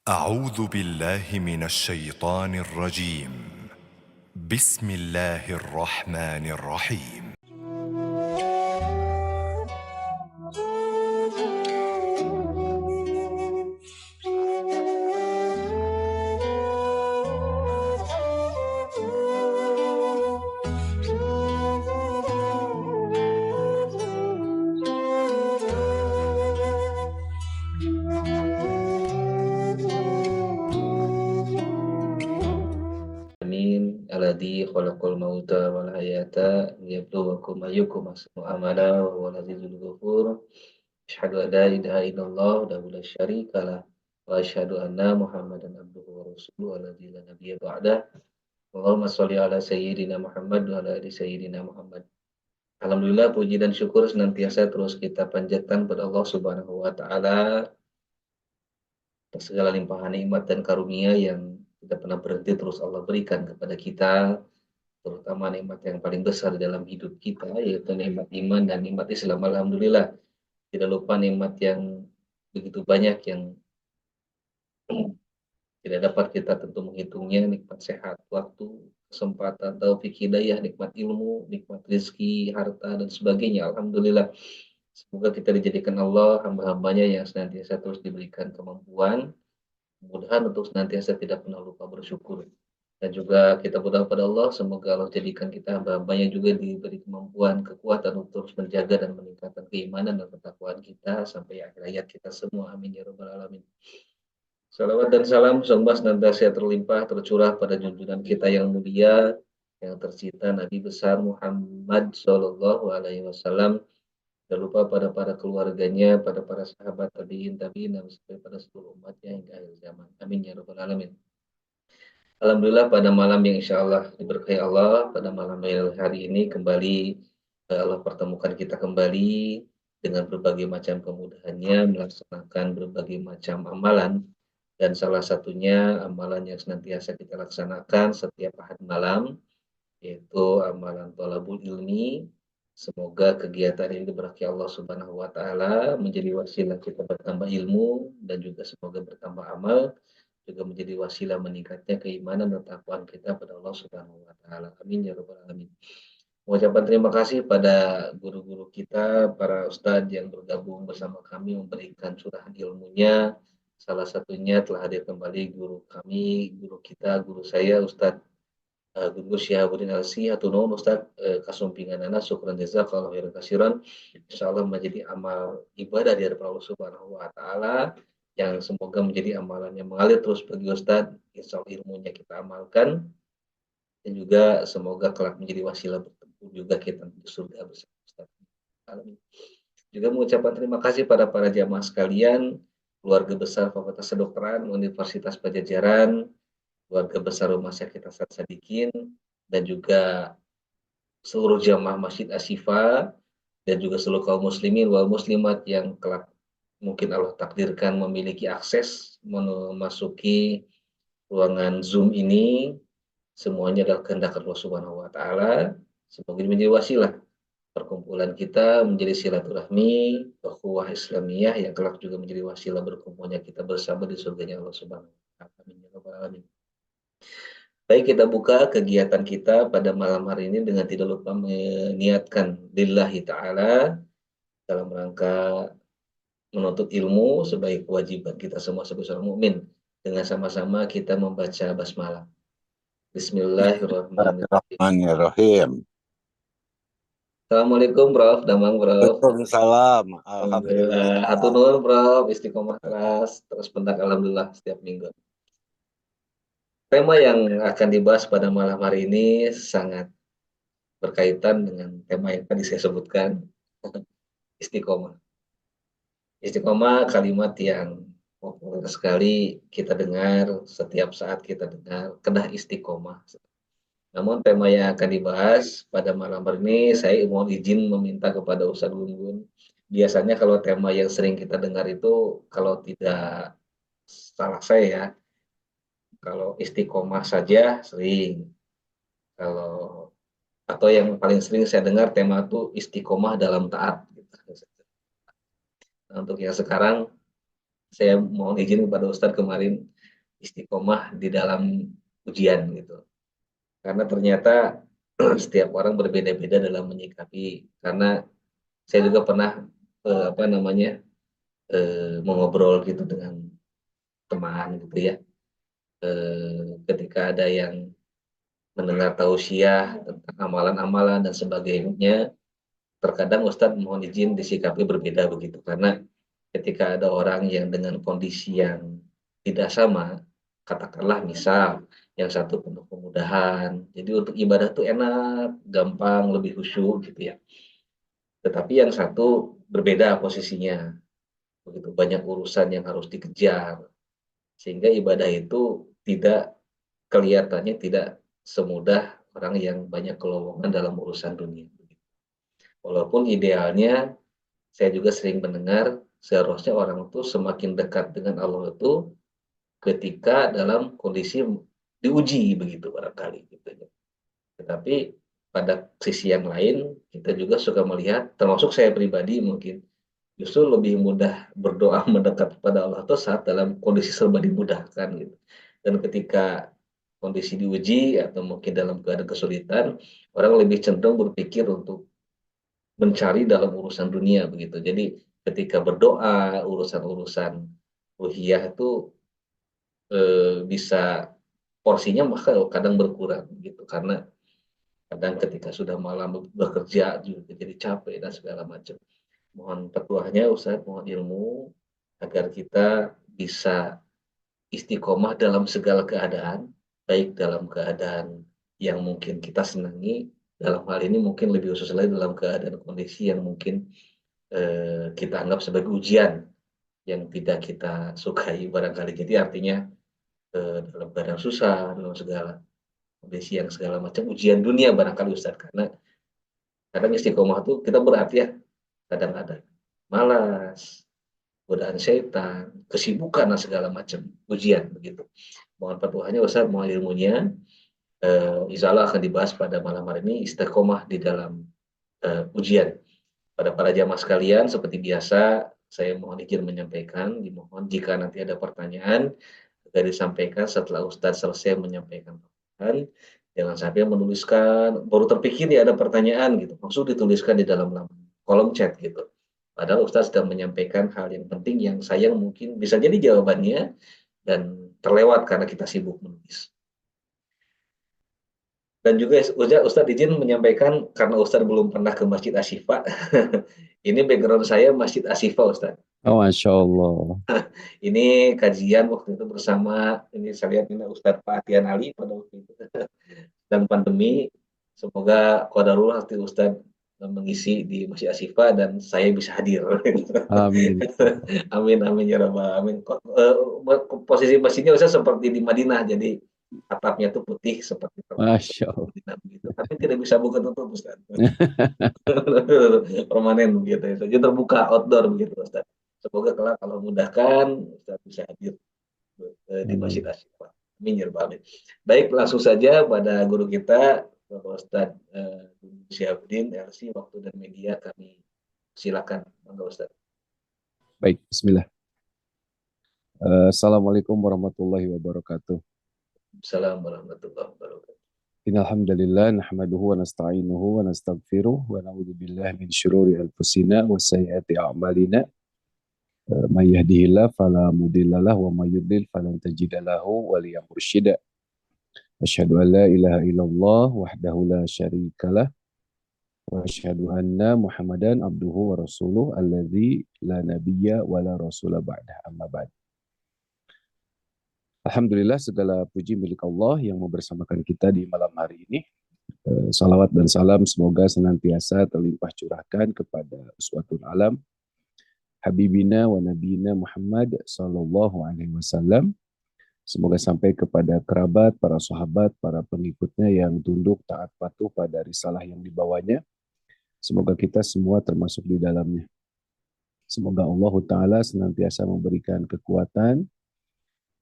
أعوذ بالله من الشيطان الرجيم. بسم الله الرحمن الرحيم. Amin. Alladzi khalaqal mauta wal hayata liyabluwakum ayyukum ahsanu amala wa huwal azizul ghafur. Asyhadu an la ilaha illallah wahdahu la syarikalah wa asyhadu anna Muhammadan abduhu wa rasuluhu alladzi la nabiyya ba'dah. Allahumma shalli ala sayyidina Muhammad wa ala ali sayyidina Muhammad. Alhamdulillah puji dan syukur senantiasa terus kita panjatkan kepada Allah Subhanahu wa taala atas segala limpahan nikmat dan karunia yang tidak pernah berhenti terus Allah berikan kepada kita, terutama nikmat yang paling besar dalam hidup kita, yaitu nikmat iman dan nikmat Islam. Alhamdulillah, tidak lupa nikmat yang begitu banyak yang tidak dapat kita tentu menghitungnya, nikmat sehat, waktu, kesempatan, taufik hidayah, nikmat ilmu, nikmat rezeki, harta, dan sebagainya. Alhamdulillah, semoga kita dijadikan Allah hamba-hambanya yang senantiasa terus diberikan kemampuan, mudah-mudahan untuk senantiasa tidak pernah lupa bersyukur. Dan juga kita berdoa pada Allah, semoga Allah jadikan kita hamba-hambanya juga diberi kemampuan, kekuatan untuk terus menjaga dan meningkatkan keimanan dan ketakwaan kita sampai akhir hayat kita semua. Amin ya rabbal alamin. Salawat dan salam semoga senantiasa terlimpah tercurah pada junjungan kita yang mulia, yang tercinta Nabi besar Muhammad Shallallahu Alaihi Wasallam. Jangan lupa pada para keluarganya, pada para sahabat tabiin tabiin dan sampai pada seluruh umatnya hingga akhir zaman. Amin ya rabbal alamin. Alhamdulillah pada malam yang insya Allah diberkahi Allah, pada malam hari ini kembali Allah pertemukan kita kembali dengan berbagai macam kemudahannya melaksanakan berbagai macam amalan, dan salah satunya amalan yang senantiasa kita laksanakan setiap ahad malam, yaitu amalan thalabul ilmi. Semoga kegiatan ini diberkahi Allah Subhanahu wa taala, menjadi wasilah kita bertambah ilmu dan juga semoga bertambah amal, juga menjadi wasilah meningkatnya keimanan dan takwaan kita pada Allah Subhanahu wa taala. Amin ya rabbal alamin. Mengucapkan terima kasih pada guru-guru kita, para ustadz yang bergabung bersama kami memberikan curahan ilmunya. Salah satunya telah hadir kembali guru kami, guru kita, guru saya Ustadz Guntur Syihabuddin Alsi, hatunun Ustadz kasumpianana syukran jazakallahu khairan katsiran. Insyaallah menjadi amal ibadah di hadapan Allah Subhanahu wa taala yang semoga menjadi amalan yang mengalir terus bagi Ustadz. Insyaallah ilmunya kita amalkan dan juga semoga kelak menjadi wasilah bertemu juga kita di surga bersama Ustadz. Amin. Juga mengucapkan terima kasih pada para jamaah sekalian, keluarga besar Fakultas Kedokteran Universitas Pajajaran, keluarga besar Rumah Sakit Hasan Sadikin, dan juga seluruh jamaah Masjid Asyifa, dan juga seluruh kaum muslimin wal muslimat yang kelak mungkin Allah takdirkan memiliki akses memasuki ruangan Zoom ini. Semuanya adalah kehendak Allah Subhanahu wa taala. Semoga ini menjadi wasilah perkumpulan kita menjadi silaturahmi, ukhuwah Islamiyah yang kelak juga menjadi wasilah berkumpulnya kita bersama di surganya Allah Subhanahu wa taala. Amin ya rabbal alamin. Baik, kita buka kegiatan kita pada malam hari ini dengan tidak lupa meniatkan lillahi ta'ala dalam rangka menuntut ilmu sebagai kewajiban kita semua sebagai seorang mukmin. Dengan sama-sama kita membaca basmalah. Bismillahirrahmanirrahim. Bismillahirrahmanirrahim. Assalamualaikum Prof. Damang Prof. Waalaikumsalam. Alhamdulillah. Alhamdulillah. Hatunur Prof. Istiqomah keras. Terus pendak alhamdulillah setiap minggu. Tema yang akan dibahas pada malam hari ini sangat berkaitan dengan tema yang tadi saya sebutkan, istiqomah. Istiqomah kalimat yang populer sekali kita dengar, setiap saat kita dengar, kedah istiqomah. Namun tema yang akan dibahas pada malam hari ini, saya mohon izin meminta kepada Ustadz Gun. Biasanya kalau tema yang sering kita dengar itu, kalau tidak salah saya ya, kalau istiqomah saja sering. Kalau atau yang paling sering saya dengar tema itu istiqomah dalam taat. Nah, untuk yang sekarang saya mohon izin kepada Ustadz kemarin istiqomah di dalam ujian gitu. Karena ternyata setiap orang berbeda-beda dalam menyikapi, karena saya juga pernah apa namanya, mengobrol gitu dengan teman gitu ya. Ketika ada yang mendengar tausiah tentang amalan-amalan dan sebagainya, terkadang Ustadz mohon izin disikapi berbeda begitu. Karena ketika ada orang yang dengan kondisi yang tidak sama, katakanlah misal yang satu penuh kemudahan, jadi untuk ibadah tuh enak, gampang, lebih khusyuk gitu ya. Tetapi yang satu berbeda posisinya, begitu banyak urusan yang harus dikejar, sehingga ibadah itu tidak kelihatannya tidak semudah orang yang banyak kelowongan dalam urusan dunia. Walaupun idealnya saya juga sering mendengar seharusnya orang itu semakin dekat dengan Allah itu ketika dalam kondisi diuji begitu barangkali gitu ya. Tetapi pada sisi yang lain kita juga suka melihat, termasuk saya pribadi mungkin justru lebih mudah berdoa mendekat kepada Allah itu saat dalam kondisi serba dimudahkan gitu. Dan ketika kondisi diuji atau mungkin dalam keadaan kesulitan, orang lebih cenderung berpikir untuk mencari dalam urusan dunia begitu. Jadi ketika berdoa urusan-urusan ruhiyah itu bisa porsinya maka kadang berkurang gitu, karena kadang ketika sudah malam bekerja juga jadi capek dan segala macam. Mohon petuahnya Ustaz, mohon ilmu agar kita bisa istiqomah dalam segala keadaan, baik dalam keadaan yang mungkin kita senangi, dalam hal ini mungkin lebih khusus lagi dalam keadaan kondisi yang mungkin kita anggap sebagai ujian yang tidak kita sukai barangkali. Jadi artinya dalam keadaan susah, dalam segala kondisi yang segala macam ujian dunia barangkali Ustaz, karena kadang istiqomah tuh kita berat ya, kadang ada malas, godaan setan, kesibukan dan segala macam ujian begitu. Mohon petuahnya Ustaz, mohon ilmunya. Insya Allah akan dibahas pada malam hari ini istiqomah di dalam ujian. Pada para jamaah sekalian, seperti biasa, saya mohon izin menyampaikan, dimohon jika nanti ada pertanyaan, agar disampaikan setelah Ustadz selesai menyampaikan pertanyaan. Jangan sampai menuliskan, baru terpikir ya ada pertanyaan gitu, maksud dituliskan di dalam kolom chat gitu. Padahal Ustadz sedang menyampaikan hal yang penting yang sayang mungkin bisa jadi jawabannya dan terlewat karena kita sibuk menulis. Dan juga Ustadz izin menyampaikan, karena Ustadz belum pernah ke Masjid Asyifa. Ini background saya Masjid Asyifa Ustadz. Oh, Masya Allah. Ini kajian waktu itu bersama, ini saya lihat ini Ustadz Pak Atian Ali pada waktu itu. Dan pandemi, semoga qadarullah nanti Ustadz mengisi di Masjid Asyifa dan saya bisa hadir. Amin. Amin amin ya rabbal alamin. Posisi masjidnya Ustadz seperti di Madinah, jadi atapnya tuh putih seperti Masya Allah. Madinah begitu. Tapi tidak bisa buka tutup Ustaz. Permanen begitu ya. Jadi terbuka outdoor begitu Ustaz. Semoga kelak kalau mudahkan Ustaz bisa hadir di Masjid Amin. Asyifa. Amin ya rabbal alamin. Baik, langsung saja pada guru kita Bapak Ustaz Syihabuddin LC, waktu dan media kami silakan. Monggo Ustaz. Baik, bismillah. Assalamualaikum warahmatullahi wabarakatuh. Assalamualaikum warahmatullahi wabarakatuh. Innal hamdalillah nahmaduhu wa nasta'inuhu wa nastaghfiruh wa na'udzu billahi min syururi anfusina wa sayyiati a'malina. May yahdihillahu fala mudhillalah wa may yudlil falan tajida lahu waliyyan mursyida. Asyhadu an la ilaha illallah wahdahu la syarikalah wa asyhadu anna Muhammadan abduhu wa rasuluh alladzi la nabiyya wa la rasula ba'dah, amma ba'd. Alhamdulillah, segala puji milik Allah yang membersamakan kita di malam hari ini. Salawat dan salam semoga senantiasa terlimpah curahkan kepada uswatun alam Habibina wa Nabiyina Muhammad sallallahu alaihi wasallam. Semoga sampai kepada kerabat, para sahabat, para pengikutnya yang tunduk taat patuh pada risalah yang dibawanya. Semoga kita semua termasuk di dalamnya. Semoga Allah Ta'ala senantiasa memberikan kekuatan,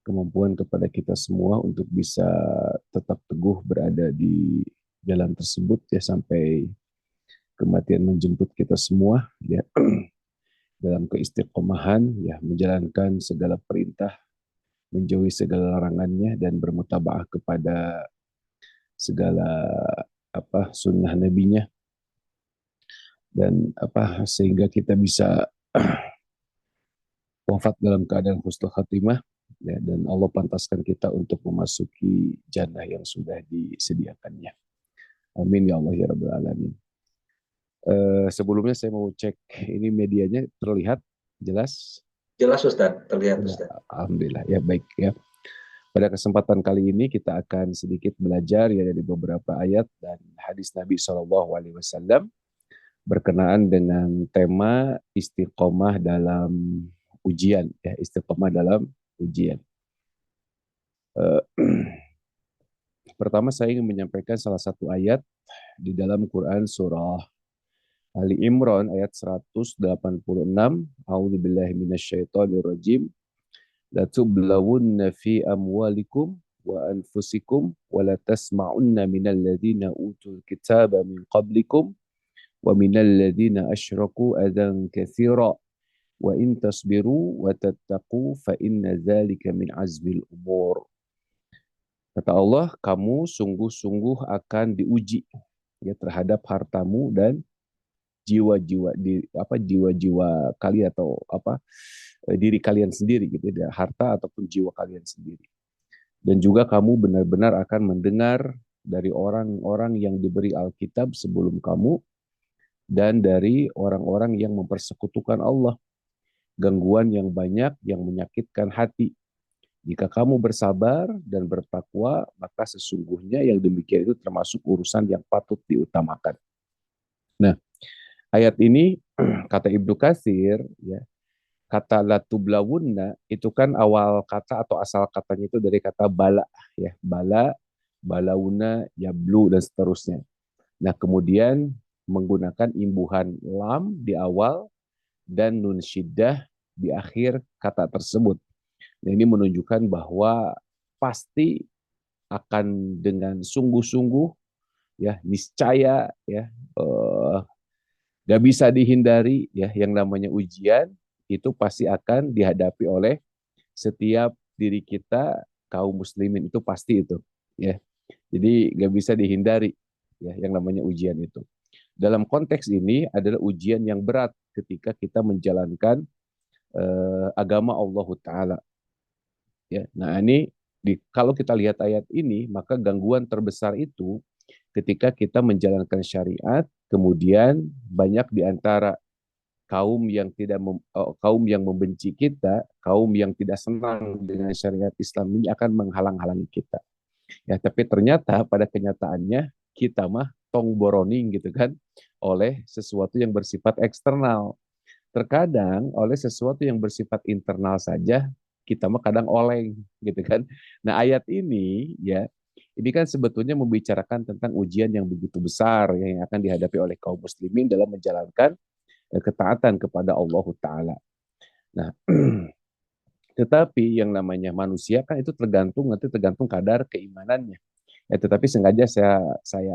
kemampuan kepada kita semua untuk bisa tetap teguh berada di jalan tersebut ya sampai kematian menjemput kita semua ya dalam keistiqomahan ya menjalankan segala perintah menjauhi segala larangannya dan bermutabaah kepada segala sunnah nabinya, dan sehingga kita bisa wafat dalam keadaan husnul khatimah, ya, dan Allah pantaskan kita untuk memasuki jannah yang sudah disediakannya. Amin ya Allah ya Rabbal Alamin. Sebelumnya saya mau cek ini medianya terlihat jelas. Jelas Ustaz, terlihat Ustaz. Alhamdulillah ya, baik ya. Pada kesempatan kali ini kita akan sedikit belajar ya dari beberapa ayat dan hadis Nabi SAW berkenaan dengan tema istiqomah dalam ujian, ya, istiqomah dalam ujian. Pertama saya ingin menyampaikan salah satu ayat di dalam Quran surah Ali Imran ayat 186. A'udzubillahi minasyaitonirrajim. La tublawunna fi amwalikum wa anfusikum wa la tasma'unna minal ladzina utul kitaba min qablikum wa minal ladzina asyraku adzan katsira wa in tasbiru wa tattaqu fa inna dzalika min azmil umur. Kata Allah, kamu sungguh-sungguh akan diuji ya terhadap hartamu dan jiwa-jiwa kalian atau diri kalian sendiri gitu ya, harta ataupun jiwa kalian sendiri. Dan juga kamu benar-benar akan mendengar dari orang-orang yang diberi Alkitab sebelum kamu dan dari orang-orang yang mempersekutukan Allah, gangguan yang banyak yang menyakitkan hati. Jika kamu bersabar dan bertakwa, maka sesungguhnya yang demikian itu termasuk urusan yang patut diutamakan. Nah, ayat ini kata Ibnu Katsir ya, kata latublawunna itu kan awal kata atau asal katanya itu dari kata bala ya, bala, balauna, yablu dan seterusnya. Nah, kemudian menggunakan imbuhan lam di awal dan nun syiddah di akhir kata tersebut. Nah, ini menunjukkan bahwa pasti akan dengan sungguh-sungguh ya, niscaya ya, gak bisa dihindari ya, yang namanya ujian itu pasti akan dihadapi oleh setiap diri kita kaum muslimin, itu pasti itu ya. Jadi gak bisa dihindari ya yang namanya ujian itu. Dalam konteks ini adalah ujian yang berat ketika kita menjalankan agama Allah Ta'ala ya. Nah, ini kalau kita lihat ayat ini, maka gangguan terbesar itu ketika kita menjalankan syariat, kemudian banyak di antara kaum yang membenci kita, kaum yang tidak senang dengan syariat Islam ini akan menghalang-halangi kita. Ya, tapi ternyata pada kenyataannya kita mah tong boroning gitu kan, oleh sesuatu yang bersifat eksternal. Terkadang oleh sesuatu yang bersifat internal saja kita mah kadang oleng gitu kan. Nah, ayat ini ya, ini kan sebetulnya membicarakan tentang ujian yang begitu besar yang akan dihadapi oleh kaum muslimin dalam menjalankan ketaatan kepada Allah Ta'ala. Nah, tetapi yang namanya manusia kan itu tergantung kadar keimanannya. Ya, tetapi sengaja saya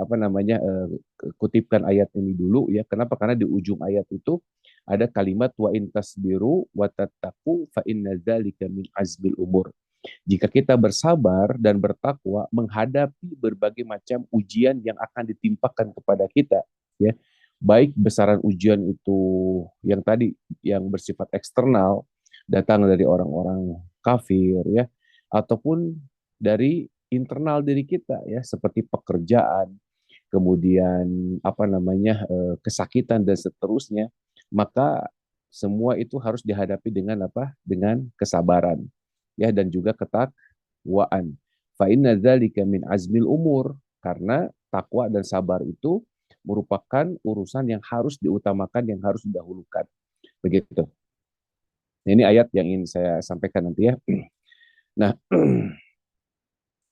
kutipkan ayat ini dulu ya. Kenapa? Karena di ujung ayat itu ada kalimat wa in tasbiru wa tattaqu fa inna dzalika min azbil umur. Jika kita bersabar dan bertakwa menghadapi berbagai macam ujian yang akan ditimpakan kepada kita, ya, baik besaran ujian itu yang tadi yang bersifat eksternal, datang dari orang-orang kafir, ya, ataupun dari internal diri kita, ya, seperti pekerjaan, kemudian kesakitan dan seterusnya, maka semua itu harus dihadapi dengan Dengan kesabaran, ya, dan juga ketakwaan. Fa inna dzalika min azmil umur, karena takwa dan sabar itu merupakan urusan yang harus diutamakan, yang harus didahulukan. Begitu. Ini ayat yang ingin saya sampaikan nanti ya. Nah,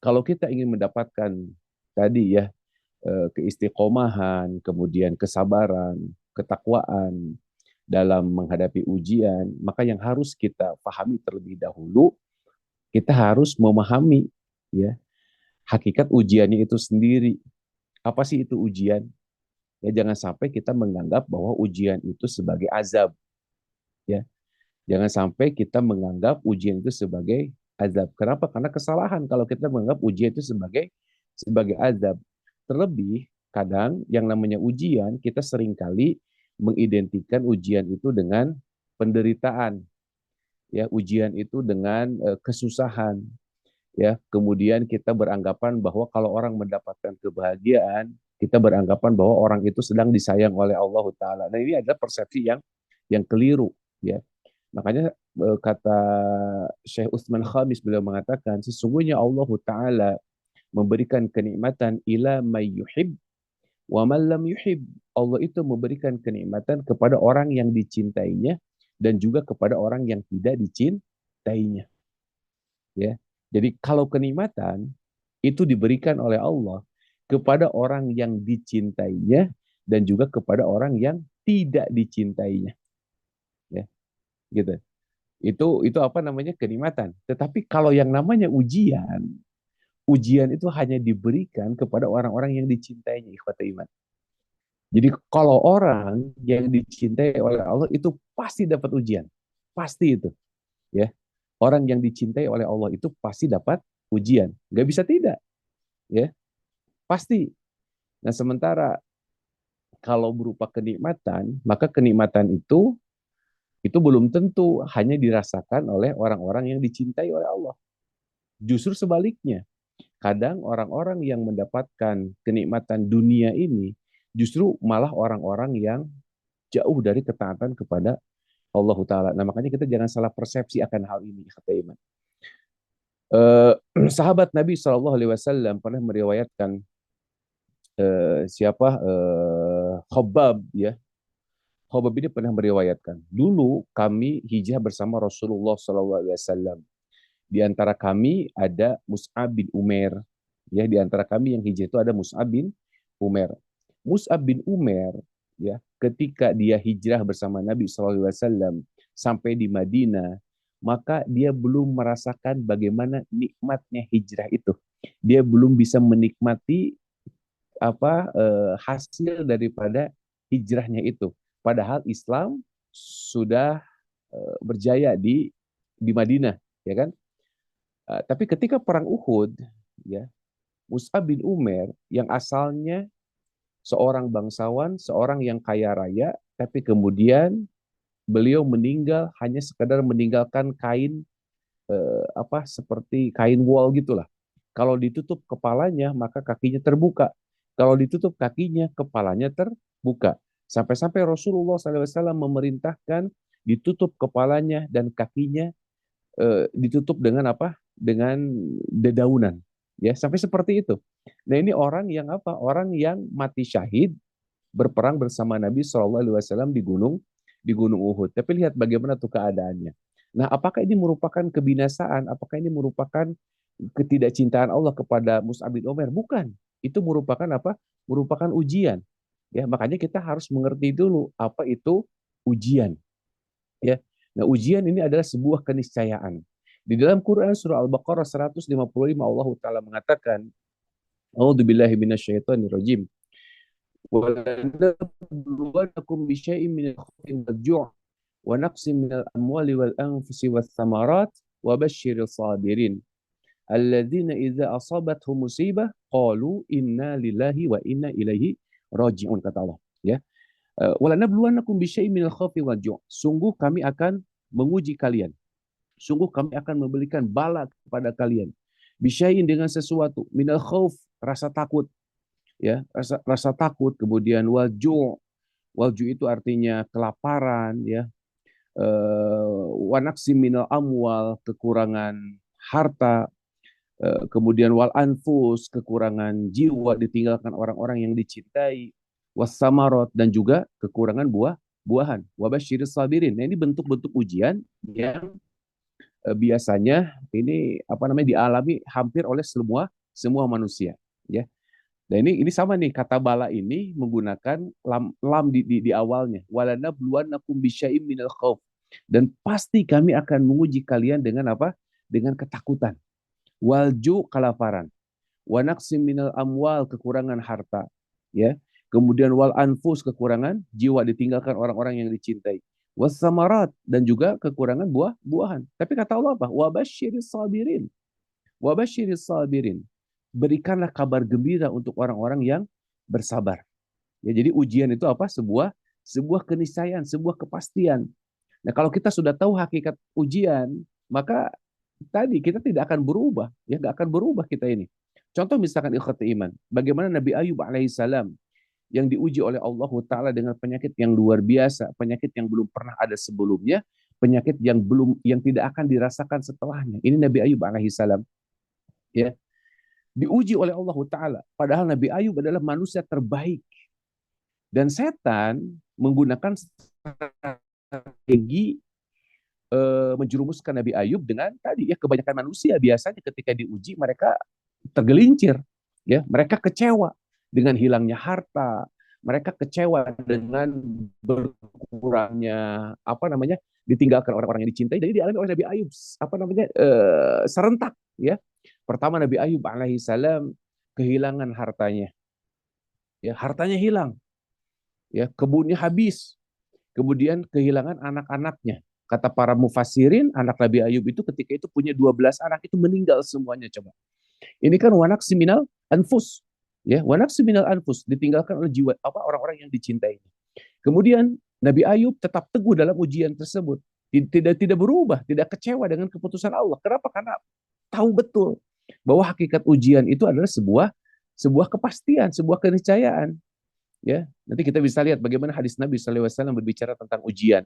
kalau kita ingin mendapatkan tadi ya keistiqomahan, kemudian kesabaran, ketakwaan dalam menghadapi ujian, maka yang harus kita pahami terlebih dahulu, kita harus memahami ya hakikat ujiannya itu sendiri. Apa sih itu ujian? Ya, jangan sampai kita menganggap bahwa ujian itu sebagai azab. Ya, jangan sampai kita menganggap ujian itu sebagai azab. Kenapa? Karena kesalahan kalau kita menganggap ujian itu sebagai azab. Terlebih kadang yang namanya ujian kita seringkali mengidentikan ujian itu dengan penderitaan, ya, ujian itu dengan kesusahan, ya. Kemudian kita beranggapan bahwa kalau orang mendapatkan kebahagiaan, kita beranggapan bahwa orang itu sedang disayang oleh Allah Taala. Nah, ini adalah persepsi yang keliru, ya. Makanya kata Syekh Utsman Khamis, beliau mengatakan sesungguhnya Allah Taala memberikan kenikmatan ila may yuhib wa man lam yuhib. Allah itu memberikan kenikmatan kepada orang yang dicintainya dan juga kepada orang yang tidak dicintainya, ya. Jadi kalau kenikmatan itu diberikan oleh Allah kepada orang yang dicintainya dan juga kepada orang yang tidak dicintainya, ya, gitu. Itu apa namanya kenikmatan. Tetapi kalau yang namanya ujian, ujian itu hanya diberikan kepada orang-orang yang dicintainya, ikhwata iman. Jadi kalau orang yang dicintai oleh Allah itu pasti dapat ujian. Pasti itu, ya. Orang yang dicintai oleh Allah itu pasti dapat ujian. Nggak bisa tidak, ya. Pasti. Nah, sementara kalau berupa kenikmatan, maka kenikmatan itu belum tentu hanya dirasakan oleh orang-orang yang dicintai oleh Allah. Justru sebaliknya, kadang orang-orang yang mendapatkan kenikmatan dunia ini justru malah orang-orang yang jauh dari ketaatan kepada Allah Ta'ala. Nah, makanya kita jangan salah persepsi akan hal ini, kata Iman. Sahabat Nabi SAW pernah meriwayatkan siapa Khobab, ya. Khobab ini pernah meriwayatkan, dulu kami hijrah bersama Rasulullah SAW. Di antara kami ada Mus'ab bin Umair. Ya, di antara kami yang hijrah itu ada Mus'ab bin Umair. Mus'ab bin Umair, ya, ketika dia hijrah bersama Nabi SAW sampai di Madinah, maka dia belum merasakan bagaimana nikmatnya hijrah itu. Dia belum bisa menikmati hasil daripada hijrahnya itu. Padahal Islam sudah berjaya di Madinah, ya kan? Tapi ketika perang Uhud, ya, Mus'ab bin Umair yang asalnya seorang bangsawan, seorang yang kaya raya, tapi kemudian beliau meninggal hanya sekadar meninggalkan kain seperti kain wol gitulah. Kalau ditutup kepalanya, maka kakinya terbuka. Kalau ditutup kakinya, kepalanya terbuka. Sampai-sampai Rasulullah SAW memerintahkan ditutup kepalanya dan kakinya ditutup dengan apa? Dengan dedaunan. Ya, sampai seperti itu. Nah, ini orang yang apa? Orang yang mati syahid berperang bersama Nabi SAW di gunung Uhud. Tapi lihat bagaimana tuh keadaannya. Nah, apakah ini merupakan kebinasaan? Apakah ini merupakan ketidakcintaan Allah kepada Mus'ab bin Umair? Bukan. Itu merupakan apa? Merupakan ujian. Ya, makanya kita harus mengerti dulu apa itu ujian. Ya. Nah, ujian ini adalah sebuah keniscayaan. Di dalam Quran surah Al-Baqarah 155 Allah Ta'ala mengatakan, A'udzubillahi minasyaitonirrajim. وَلَنَبْلُوَنَّكُمْ بِشَيْءٍ مِنَ الْخَوْفِ وَالْجُوعِ وَنَقْصٍ مِنَ الْأَمْوَالِ وَالْأَنْفُسِ وَالثَّمَرَاتِ وَبَشِّرِ الصَّابِرِينَ الَّذِينَ إِذَا أَصَابَتْهُمْ مُصِيبَةٌ قَالُوا إِنَّا لِلَّهِ وَإِنَّا إِلَيْهِ راجعون, kata Allah, ya. وَلَنَبْلُوَنَّكُمْ بِشَيْءٍ مِنَ الْخَوْفِ وَالْجُوعِ. Sungguh kami akan menguji kalian. Sungguh kami akan memberikan bala kepada kalian. Bisyai'in, dengan sesuatu. Minal khauf, rasa takut. Ya, rasa takut. Kemudian walju'. Walju' itu artinya kelaparan, ya. Wanaksi minal amwal, kekurangan harta. Kemudian wal anfus, kekurangan jiwa, ditinggalkan orang-orang yang dicintai. Wassamarot, dan juga kekurangan buah-buahan. Wabasyiris sabirin. Nah, ini bentuk-bentuk ujian yang biasanya ini dialami hampir oleh semua manusia, ya. Dan ini sama nih, kata bala ini menggunakan lam di awalnya. Walanabluwannakum bisyai'im minal khauf. Dan pasti kami akan menguji kalian dengan apa? Dengan ketakutan. Walju, kelaparan. Wanaqsim minal amwal, kekurangan harta, ya. Kemudian wal anfus, kekurangan jiwa, ditinggalkan orang-orang yang dicintai. wasamarat, dan juga kekurangan buah-buahan. Tapi kata Allah apa? Wabasyiris sabirin. Wabasyiris sabirin. Berikanlah kabar gembira untuk orang-orang yang bersabar. Ya, jadi ujian itu apa? Sebuah keniscayaan, sebuah kepastian. Nah, kalau kita sudah tahu hakikat ujian, maka tadi kita tidak akan berubah, ya nggak akan berubah kita ini. Contoh misalkan ikhwati iman, bagaimana Nabi Ayub alaihissalam yang diuji oleh Allah Ta'ala dengan penyakit yang luar biasa, penyakit yang belum pernah ada sebelumnya, penyakit yang tidak akan dirasakan setelahnya. Ini Nabi Ayub alaihissalam, ya, diuji oleh Allah Ta'ala. Padahal Nabi Ayub adalah manusia terbaik. Dan setan menggunakan strategi menjerumuskan Nabi Ayub dengan tadi, ya, kebanyakan manusia biasanya ketika diuji mereka tergelincir, ya, mereka kecewa dengan hilangnya harta, mereka kecewa dengan berkurangnya ditinggalkan orang-orang yang dicintai. Jadi dialami oleh Nabi Ayub serentak, ya. Pertama Nabi Ayub alaihissalam kehilangan hartanya, ya, hartanya hilang, ya, kebunnya habis, kemudian kehilangan anak-anaknya. Kata para mufassirin, anak Nabi Ayub itu ketika itu punya 12 anak, itu meninggal semuanya. Coba. Ini kan wanak siminal anfus. Ya, wanak siminal anfus, ditinggalkan oleh jiwa orang-orang yang dicintai. Kemudian Nabi Ayub tetap teguh dalam ujian tersebut. Tidak berubah, tidak kecewa dengan keputusan Allah. Kenapa? Karena tahu betul bahwa hakikat ujian itu adalah sebuah kepastian, sebuah keniscayaan. Ya, nanti kita bisa lihat bagaimana hadis Nabi SAW berbicara tentang ujian.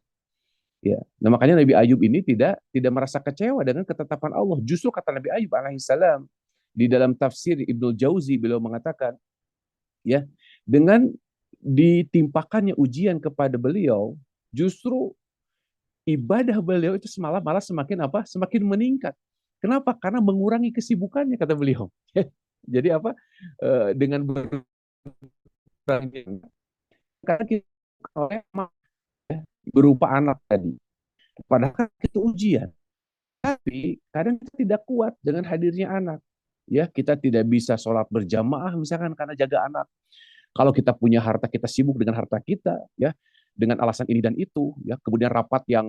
Ya, nah makanya Nabi Ayub ini tidak merasa kecewa dengan ketetapan Allah. Justru kata Nabi Ayub alaihissalam di dalam tafsir Ibnu Jauzi, beliau mengatakan, ya, dengan ditimpakannya ujian kepada beliau, justru ibadah beliau itu malah semakin semakin meningkat. Kenapa? Karena mengurangi kesibukannya, kata beliau. Jadi dengan berkurangnya, karena kita berupa anak tadi. Padahal itu ujian. Tapi kadang kita tidak kuat dengan hadirnya anak. Ya, kita tidak bisa sholat berjamaah misalkan karena jaga anak. Kalau kita punya harta, kita sibuk dengan harta kita, ya, dengan alasan ini dan itu, ya. Kemudian rapat yang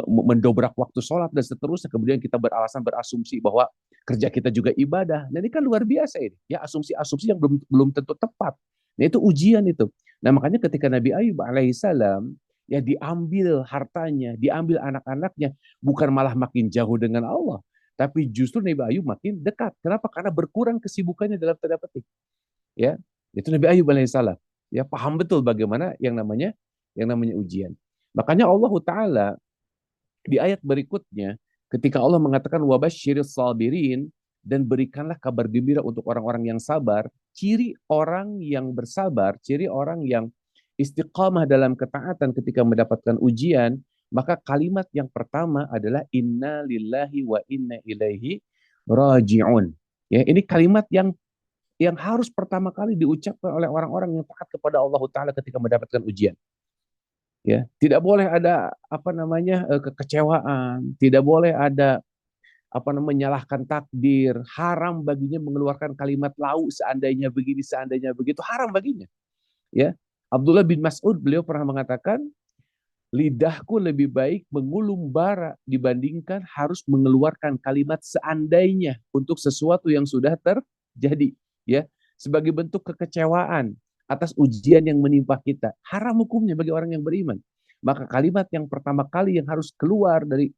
mendobrak waktu sholat dan seterusnya. Kemudian kita berasumsi bahwa kerja kita juga ibadah. Nah, ini kan luar biasa ini, ya, asumsi-asumsi yang belum tentu tepat. Nah, itu ujian itu. Nah, makanya ketika Nabi Ayub alaihissalam, ya, diambil hartanya, diambil anak-anaknya, bukan malah makin jauh dengan Allah, tapi justru Nabi Ayub makin dekat. Kenapa? Karena berkurang kesibukannya dalam tanda petik. Ya, itu Nabi Ayub alaihissalam. Ya, paham betul bagaimana yang namanya ujian. Makanya Allah Ta'ala di ayat berikutnya, ketika Allah mengatakan wabasyiris sabirin, dan berikanlah kabar gembira untuk orang-orang yang sabar, ciri orang yang bersabar, ciri orang yang istiqamah dalam ketaatan ketika mendapatkan ujian, maka kalimat yang pertama adalah inna lillahi wa inna ilaihi raji'un. Ya, ini kalimat yang harus pertama kali diucapkan oleh orang-orang yang taat kepada Allah Ta'ala ketika mendapatkan ujian. Ya, tidak boleh ada kekecewaan, tidak boleh ada menyalahkan takdir, haram baginya mengeluarkan kalimat lau seandainya begini, seandainya begitu, haram baginya. Ya, Abdullah bin Mas'ud, beliau pernah mengatakan, lidahku lebih baik mengulum bara dibandingkan harus mengeluarkan kalimat seandainya untuk sesuatu yang sudah terjadi, ya, sebagai bentuk kekecewaan atas ujian yang menimpa kita. Haram hukumnya bagi orang yang beriman. Maka kalimat yang pertama kali yang harus keluar dari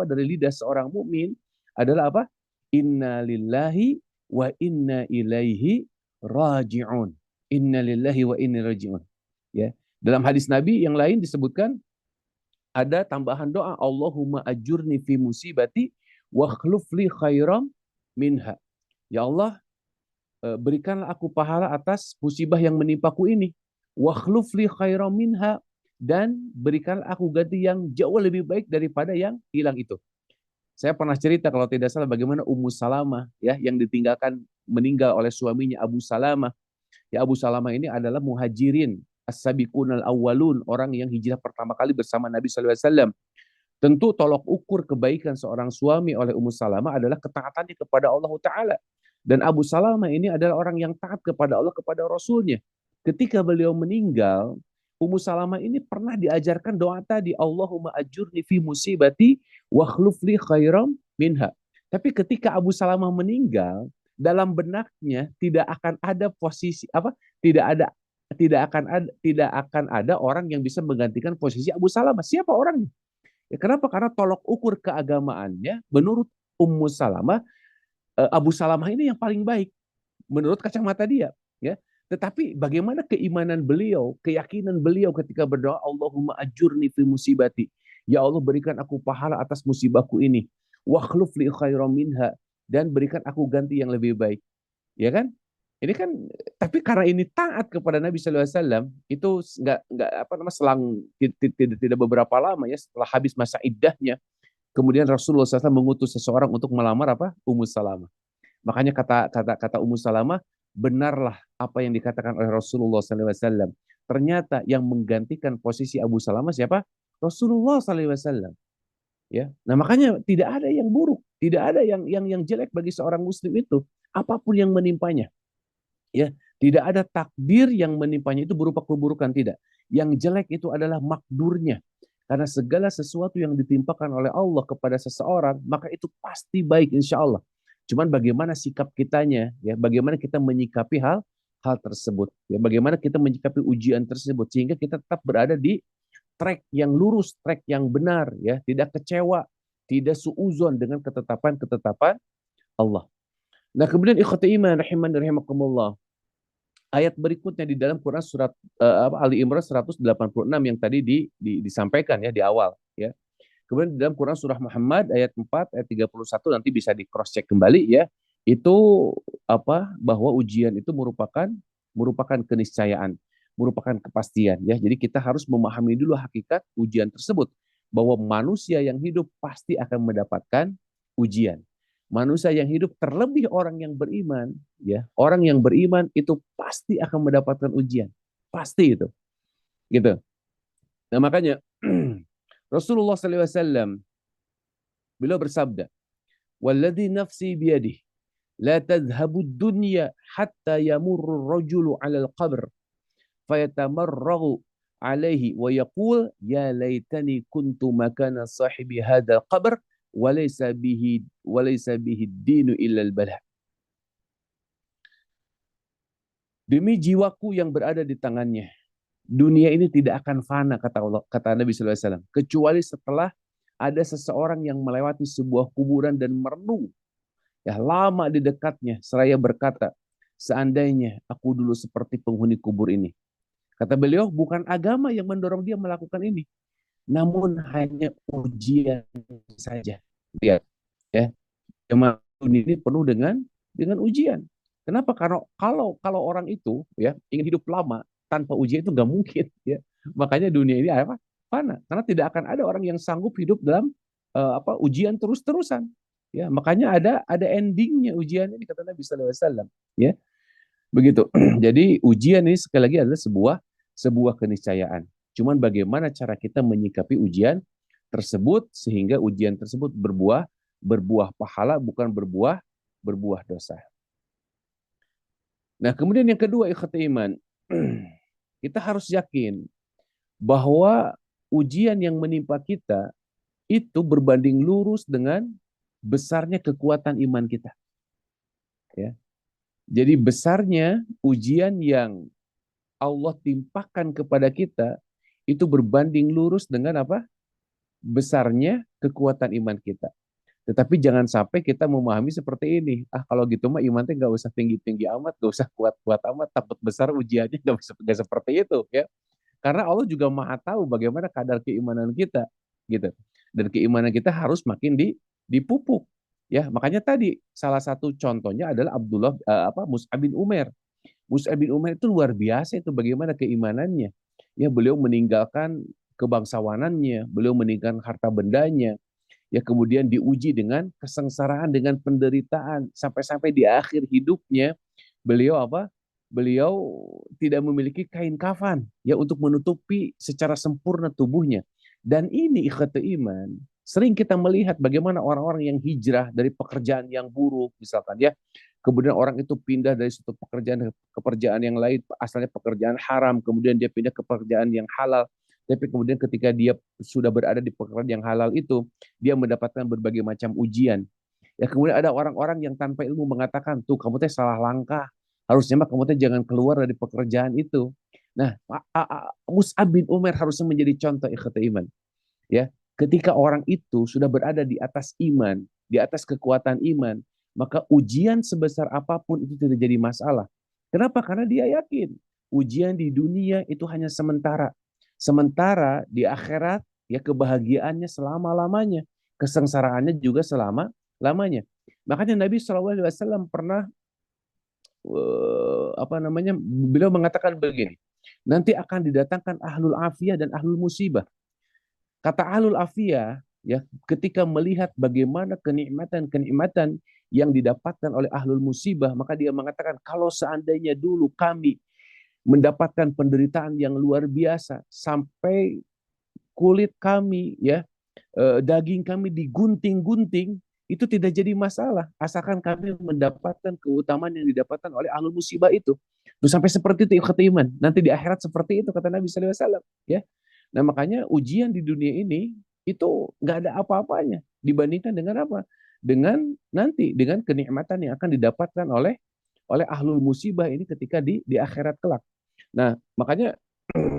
dari lidah seorang mukmin adalah apa? Inna lillahi wa inna ilaihi raji'un. Inna lillahi wa inna raji'un. Ya. Dalam hadis Nabi yang lain disebutkan ada tambahan doa, Allahumma ajurni fi musibati wa khluf li khairam minha. Ya Allah, berikanlah aku pahala atas musibah yang menimpaku ini. Wa khluf li khairam minha, dan berikanlah aku ganti yang jauh lebih baik daripada yang hilang itu. Saya pernah cerita kalau tidak salah bagaimana Ummu Salamah, ya, yang meninggal oleh suaminya Abu Salamah. Ya, Abu Salamah ini adalah muhajirin as-sabiqunal awwalun, orang yang hijrah pertama kali bersama Nabi SAW. Tentu tolok ukur kebaikan seorang suami oleh Ummu Salamah adalah ketaatannya kepada Allah Ta'ala. Dan Abu Salamah ini adalah orang yang taat kepada Allah, kepada Rasulnya. Ketika beliau meninggal, Ummu Salamah ini pernah diajarkan doa tadi, Allahumma ajurni fi musibati wa khlufli khairam minha. Tapi ketika Abu Salamah meninggal, dalam benaknya tidak akan ada posisi apa? Tidak akan ada orang yang bisa menggantikan posisi Abu Salamah. Siapa orangnya? Ya, kenapa? Karena tolok ukur keagamaannya menurut Ummu Salamah, Abu Salamah ini yang paling baik menurut kacamata dia, ya. Tetapi bagaimana keimanan beliau, keyakinan beliau ketika berdoa, Allahumma ajurni fi musibati. Ya Allah, berikan aku pahala atas musibahku ini. Wa khluf li khairam minha, dan berikan aku ganti yang lebih baik. Ya kan? Ini kan, tapi karena ini taat kepada Nabi sallallahu alaihi wasallam, itu nggak apa namanya, selang tidak beberapa lama ya, setelah habis masa iddahnya, kemudian Rasulullah SAW mengutus seseorang untuk melamar apa? Ummu Salamah. Makanya kata Ummu Salamah, benarlah apa yang dikatakan oleh Rasulullah SAW. Ternyata yang menggantikan posisi Abu Salamah siapa? Rasulullah SAW. Ya, nah makanya tidak ada yang buruk, tidak ada yang jelek bagi seorang Muslim itu, apapun yang menimpanya. Ya, tidak ada takdir yang menimpanya itu berupa keburukan, tidak. Yang jelek itu adalah makdurnya. Karena segala sesuatu yang ditimpakan oleh Allah kepada seseorang, maka itu pasti baik insya Allah. Cuman bagaimana sikap kitanya, ya, bagaimana kita menyikapi hal tersebut, ya, bagaimana kita menyikapi ujian tersebut sehingga kita tetap berada di track yang lurus, track yang benar, ya, tidak kecewa, tidak suuzon dengan ketetapan-ketetapan Allah. Nah, kemudian ikhwati iman rahimani rahimakumullah. Ayat berikutnya di dalam Quran surat Ali Imran 186 yang tadi disampaikan ya di awal, ya. Kemudian di dalam Quran surah Muhammad ayat 4 ayat 31 nanti bisa di cross check kembali ya. Itu apa? Bahwa ujian itu merupakan keniscayaan, merupakan kepastian ya. Jadi kita harus memahami dulu hakikat ujian tersebut, bahwa manusia yang hidup pasti akan mendapatkan ujian. Manusia yang hidup, terlebih orang yang beriman, ya, orang yang beriman itu pasti akan mendapatkan ujian, pasti itu, gitu. Nah makanya Rasulullah SAW beliau bersabda, "Walladzi nafsi biyadihi la tadhhabu dunya hatta yamurru ar-rajulu 'ala al-qabr fayatamarraghu 'alaihi wa yaqul ya laitani kuntu makana sahibi hadzal qabr walaysa bihi dinu illa al-bala." Demi jiwaku yang berada di tangannya, dunia ini tidak akan fana, kata Nabi sallallahu alaihi wasallam, kecuali setelah ada seseorang yang melewati sebuah kuburan dan merenung ya lama di dekatnya seraya berkata, seandainya aku dulu seperti penghuni kubur ini. Kata beliau, bukan agama yang mendorong dia melakukan ini, namun hanya ujian saja. Lihat ya, cuma dunia ini penuh dengan ujian. Kenapa? Karena kalau orang itu ya ingin hidup lama tanpa ujian itu nggak mungkin ya. Makanya dunia ini apa? Fana. Karena tidak akan ada orang yang sanggup hidup dalam ujian terus-terusan. Ya, makanya ada endingnya ujian ini kata Nabi sallallahu alaihi wasallam, ya. Begitu. Jadi ujian ini sekali lagi adalah sebuah keniscayaan. Cuman bagaimana cara kita menyikapi ujian tersebut sehingga ujian tersebut berbuah pahala, bukan berbuah dosa. Nah, kemudian yang kedua, ikhwati iman, kita harus yakin bahwa ujian yang menimpa kita itu berbanding lurus dengan besarnya kekuatan iman kita. Ya. Jadi besarnya ujian yang Allah timpakan kepada kita itu berbanding lurus dengan apa? Besarnya kekuatan iman kita. Tetapi jangan sampai kita memahami seperti ini. Kalau gitu mah iman teh nggak usah tinggi-tinggi amat, nggak usah kuat-kuat amat, takut besar ujiannya nggak seperti itu ya. Karena Allah juga Maha tahu bagaimana kadar keimanan kita gitu. Dan keimanan kita harus makin dipupuk. Ya, makanya tadi salah satu contohnya adalah Mus'ab bin Umair. Mus'ab bin Umair itu luar biasa itu bagaimana keimanannya. Ya, beliau meninggalkan kebangsawanannya, beliau meninggalkan harta bendanya, ya kemudian diuji dengan kesengsaraan, dengan penderitaan, sampai-sampai di akhir hidupnya beliau apa? Beliau tidak memiliki kain kafan ya untuk menutupi secara sempurna tubuhnya. Dan ini ikhwati iman, sering kita melihat bagaimana orang-orang yang hijrah dari pekerjaan yang buruk misalkan ya, kemudian orang itu pindah dari suatu pekerjaan ke pekerjaan yang lain, asalnya pekerjaan haram, kemudian dia pindah ke pekerjaan yang halal, tapi kemudian ketika dia sudah berada di pekerjaan yang halal itu, dia mendapatkan berbagai macam ujian. Ya kemudian ada orang-orang yang tanpa ilmu mengatakan, tuh kamu teh salah langkah, harusnya mah kamu teh jangan keluar dari pekerjaan itu. Nah, Mus'ab bin Umair harusnya menjadi contoh ikhwati iman. Ya, ketika orang itu sudah berada di atas iman, di atas kekuatan iman, maka ujian sebesar apapun itu tidak jadi masalah. Kenapa? Karena dia yakin ujian di dunia itu hanya sementara. Sementara di akhirat ya kebahagiaannya selama-lamanya, kesengsaraannya juga selama-lamanya. Makanya Nabi SAW pernah beliau mengatakan begini, nanti akan didatangkan ahlul afiyah dan ahlul musibah. Kata ahlul afiyah, ya, ketika melihat bagaimana kenikmatan-kenikmatan yang didapatkan oleh ahlul musibah, maka dia mengatakan, kalau seandainya dulu kami mendapatkan penderitaan yang luar biasa, sampai kulit kami, ya, daging kami digunting-gunting, itu tidak jadi masalah, asalkan kami mendapatkan keutamaan yang didapatkan oleh ahlul musibah itu. Tuh, sampai seperti itu ikhwati iman. Nanti di akhirat seperti itu kata Nabi SAW. Ya. Nah makanya ujian di dunia ini itu nggak ada apa-apanya dibandingkan dengan apa? Dengan kenikmatan yang akan didapatkan oleh ahlul musibah ini ketika di akhirat kelak. Nah makanya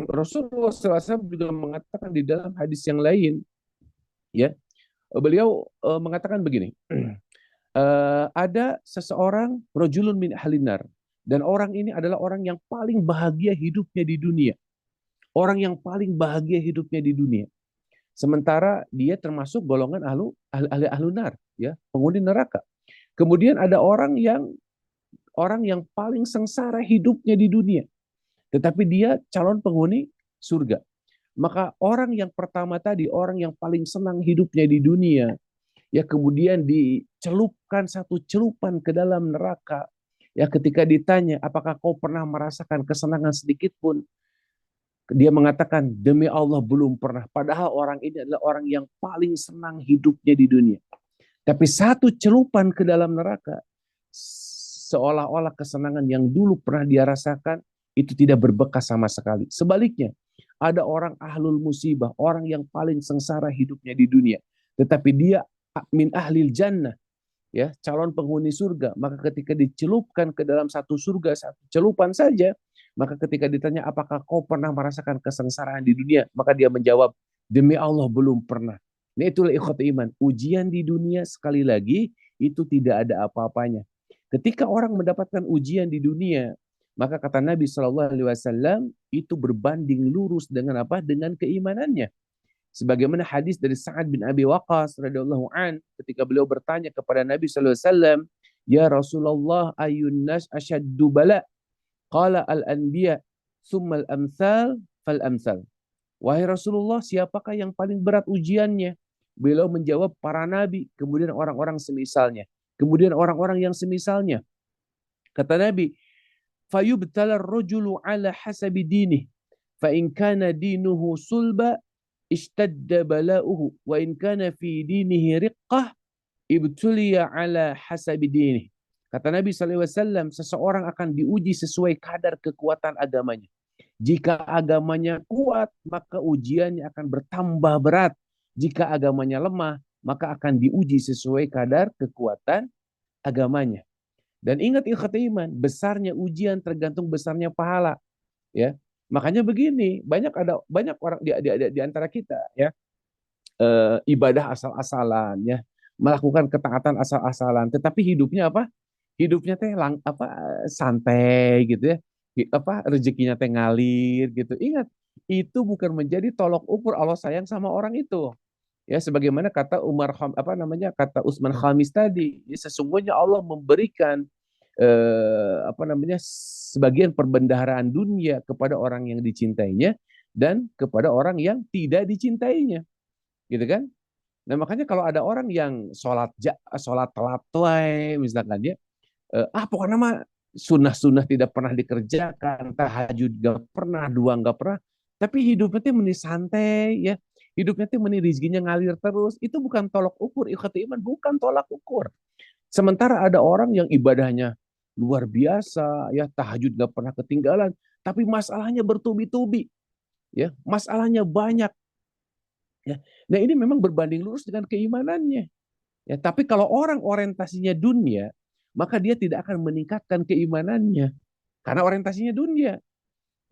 Rasulullah SAW juga mengatakan di dalam hadis yang lain, ya, beliau mengatakan begini, ada seseorang rojulun min ahlinar, dan orang ini adalah orang yang paling bahagia hidupnya di dunia. Orang yang paling bahagia hidupnya di dunia. Sementara dia termasuk golongan ahli nar, ya, penghuni neraka. Kemudian ada orang yang paling sengsara hidupnya di dunia, tetapi dia calon penghuni surga. Maka orang yang pertama tadi, orang yang paling senang hidupnya di dunia, ya kemudian dicelupkan satu celupan ke dalam neraka. Ya ketika ditanya, apakah kau pernah merasakan kesenangan sedikit pun? Dia mengatakan, demi Allah belum pernah. Padahal orang ini adalah orang yang paling senang hidupnya di dunia. Tapi satu celupan ke dalam neraka, seolah-olah kesenangan yang dulu pernah dia rasakan, itu tidak berbekas sama sekali. Sebaliknya, ada orang ahlul musibah, orang yang paling sengsara hidupnya di dunia. Tetapi dia min ahlil jannah, ya, calon penghuni surga. Maka ketika dicelupkan ke dalam satu surga, satu celupan saja, maka ketika ditanya, apakah kau pernah merasakan kesengsaraan di dunia? Maka dia menjawab, demi Allah belum pernah. Ini itulah ikhwati iman. Ujian di dunia sekali lagi, itu tidak ada apa-apanya. Ketika orang mendapatkan ujian di dunia, maka kata Nabi SAW, itu berbanding lurus dengan apa? Dengan keimanannya. Sebagaimana hadis dari Sa'ad bin Abi Waqqas radhiyallahu an, ketika beliau bertanya kepada Nabi SAW, ya Rasulullah, ayun nas asyaddu bala? Qala al-anbiya, thumma al-amthal fal-amthal. Wahai Rasulullah, siapakah yang paling berat ujiannya? Beliau menjawab, para nabi, kemudian orang-orang semisalnya, kemudian orang-orang yang semisalnya. Kata Nabi, fayubtala ar-rajulu ala hasabi dinih, fa in kana dinuhu sulba ishtadda bala'uhu, wa in kana fi dinihi riqqah ibtuliya ala hasabi dinih. Kata Nabi SAW, seseorang akan diuji sesuai kadar kekuatan agamanya. Jika agamanya kuat, maka ujiannya akan bertambah berat. Jika agamanya lemah, maka akan diuji sesuai kadar kekuatan agamanya. Dan ingat ikhwati iman, besarnya ujian tergantung besarnya pahala. Ya, makanya begini, banyak orang di antara kita, ya, ibadah asal-asalan, ya, melakukan ketaatan asal-asalan, tetapi hidupnya apa? Hidupnya teh santai gitu, ya. Rezekinya teh ngalir gitu. Ingat, itu bukan menjadi tolok ukur Allah sayang sama orang itu. Ya, sebagaimana kata kata Utsman Khamis tadi, ya, sesungguhnya Allah memberikan sebagian perbendaharaan dunia kepada orang yang dicintainya dan kepada orang yang tidak dicintainya, gitu kan? Nah makanya kalau ada orang yang sholat telat misalkan dia, pokoknya mah sunnah-sunnah tidak pernah dikerjakan, tahajud gak pernah, dua gak pernah, tapi hidupnya tuh meni santai, ya, hidupnya tuh meni rezekinya ngalir terus, itu bukan tolak ukur ikhwati iman, bukan tolak ukur. Sementara ada orang yang ibadahnya luar biasa, ya tahajud gak pernah ketinggalan, tapi masalahnya bertubi-tubi, ya masalahnya banyak. Ya. Nah ini memang berbanding lurus dengan keimanannya. Ya, tapi kalau orang orientasinya dunia, maka dia tidak akan meningkatkan keimanannya karena orientasinya dunia.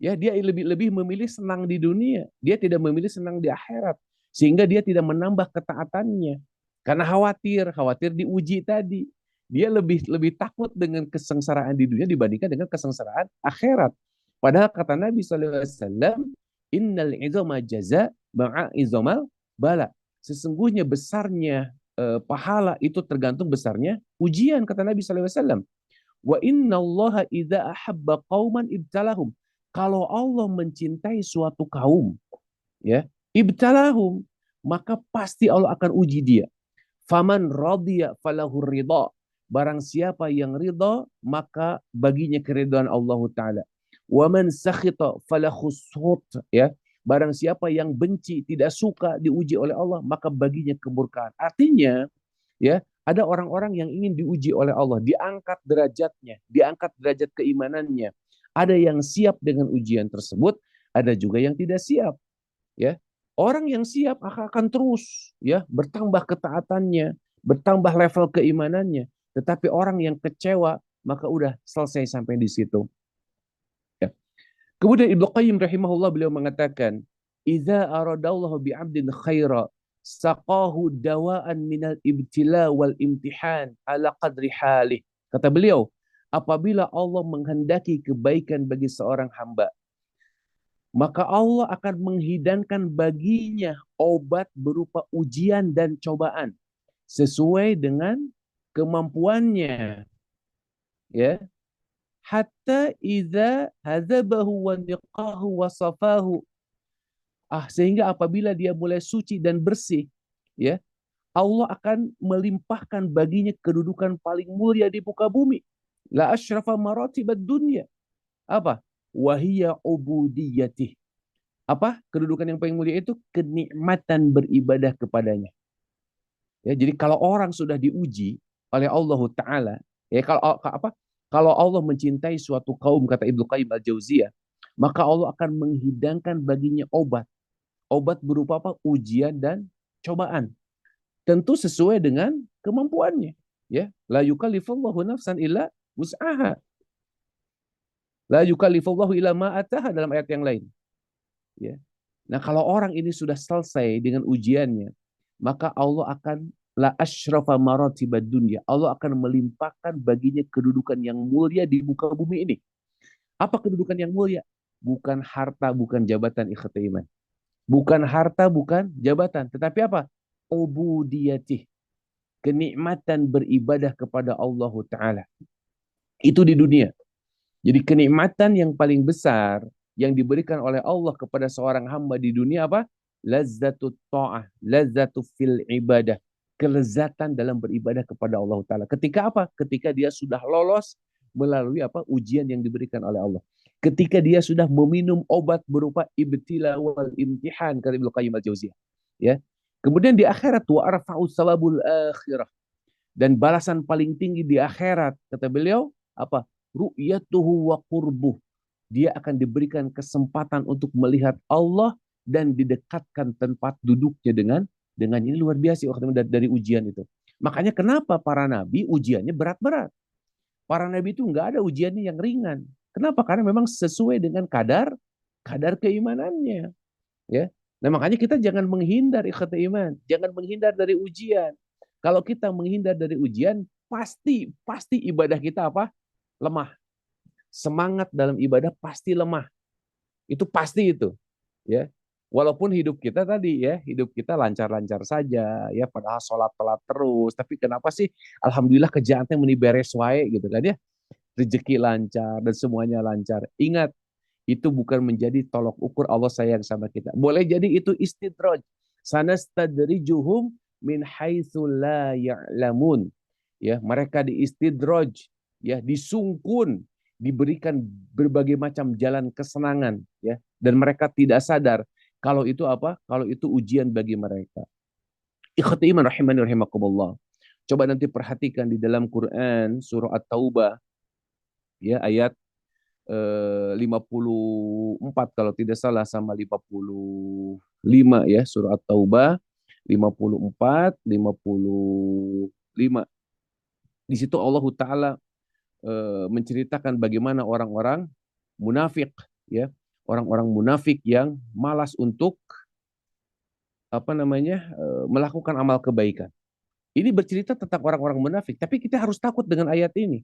Ya, dia lebih memilih senang di dunia. Dia tidak memilih senang di akhirat. Sehingga dia tidak menambah ketaatannya. Karena khawatir diuji tadi. Dia lebih lebih takut dengan kesengsaraan di dunia dibandingkan dengan kesengsaraan akhirat. Padahal kata Nabi SAW, innal izama jaza ma'a izamal bala. Sesungguhnya besarnya pahala itu tergantung besarnya ujian, kata Nabi SAW. Wa inna allaha idza ahabba qauman ibtalahum. Kalau Allah mencintai suatu kaum, ya, ibtalahum, maka pasti Allah akan uji dia. Faman radiya falahu ridha. Barang siapa yang ridha, maka baginya keridhaan Allah Ta'ala. Wa man sakhita falahu suhut, ya. Barang siapa yang benci, tidak suka diuji oleh Allah, maka baginya kemurkaan. Artinya, ya, ada orang-orang yang ingin diuji oleh Allah, diangkat derajatnya, diangkat derajat keimanannya. Ada yang siap dengan ujian tersebut, ada juga yang tidak siap, ya. Orang yang siap akan terus, ya, bertambah ketaatannya, bertambah level keimanannya. Tetapi orang yang kecewa, maka udah selesai sampai di situ. Ya. Kemudian Ibnu Qayyim rahimahullah beliau mengatakan, "Idza aradallahu bi'abdin khaira saqahu dawaan minal ibtila wal imtihan ala qadri halih." Kata beliau, apabila Allah menghendaki kebaikan bagi seorang hamba, maka Allah akan menghidangkan baginya obat berupa ujian dan cobaan sesuai dengan kemampuannya, ya. Hatta idza hadzabahu wa niqahu wa safahu. Sehingga apabila dia mulai suci dan bersih, ya, Allah akan melimpahkan baginya kedudukan paling mulia di muka bumi. La asyrafa maratibad dunya. Apa? Wahiyya ubudiyatih. Apa? Kedudukan yang paling mulia itu kenikmatan beribadah kepadanya. Ya, jadi kalau orang sudah diuji oleh Allah Ta'ala, ya, kalau Allah mencintai suatu kaum, kata Ibnu Qayyim al-Jauziyah, maka Allah akan menghidangkan baginya obat. Obat berupa apa? Ujian dan cobaan. Tentu sesuai dengan kemampuannya. Ya, la yukallifullahu nafsan illa wus'aha. La yukallifullahu illa ma ataha dalam ayat yang lain. Ya. Nah, kalau orang ini sudah selesai dengan ujiannya, maka Allah akan la asyrafa maratibad dunya. Allah akan melimpahkan baginya kedudukan yang mulia di muka bumi ini. Apa kedudukan yang mulia? Bukan harta, bukan jabatan, ikhwati iman. Bukan harta, bukan jabatan, tetapi apa? Ubudiyatih. Kenikmatan beribadah kepada Allah Ta'ala. Itu di dunia. Jadi kenikmatan yang paling besar yang diberikan oleh Allah kepada seorang hamba di dunia apa? Lazzatut ta'ah, lazzatu fil ibadah. Kelezatan dalam beribadah kepada Allah Ta'ala. Ketika apa? Ketika dia sudah lolos melalui apa? Ujian yang diberikan oleh Allah. Ketika dia sudah meminum obat berupa ibtila wal imtihan, kata Ibnu Qayyim al-Jauziyah. Ya. Kemudian di akhirat, wa arfa'u salabul akhirah. Dan balasan paling tinggi di akhirat, kata beliau, apa? Ru'yatuhu wa qurbuh. Dia akan diberikan kesempatan untuk melihat Allah dan didekatkan tempat duduknya dengan ini luar biasa dari ujian itu. Makanya kenapa para nabi ujiannya berat-berat. Para nabi itu nggak ada ujiannya yang ringan. Kenapa? Karena memang sesuai dengan kadar keimanannya. Ya. Nah makanya kita jangan menghindar ikhwat iman, jangan menghindar dari ujian. Kalau kita menghindar dari ujian, pasti ibadah kita apa? Lemah. Semangat dalam ibadah pasti lemah. Itu pasti itu. Ya. Walaupun hidup kita tadi ya, hidup kita lancar-lancar saja, ya padahal sholat telat terus, tapi kenapa sih alhamdulillah kerjaannya meni beres wae gitu kan ya. Rezeki lancar dan semuanya lancar. Ingat, itu bukan menjadi tolok ukur Allah sayang sama kita. Boleh jadi itu istidraj. Sanastadrijuhum min haitsu la ya'lamun. Ya, mereka diistidraj, ya, disungkun, diberikan berbagai macam jalan kesenangan, ya, dan mereka tidak sadar kalau itu apa? Kalau itu ujian bagi mereka. Ikhwati iman rahimani rahimakumullah. Coba nanti perhatikan di dalam Quran surah At-Taubah ya ayat 54 kalau tidak salah sama 55 ya surah At-Taubah 54 55. Di situ Allah Taala menceritakan bagaimana orang-orang munafik ya, orang-orang munafik yang malas untuk melakukan amal kebaikan. Ini bercerita tentang orang-orang munafik, tapi kita harus takut dengan ayat ini.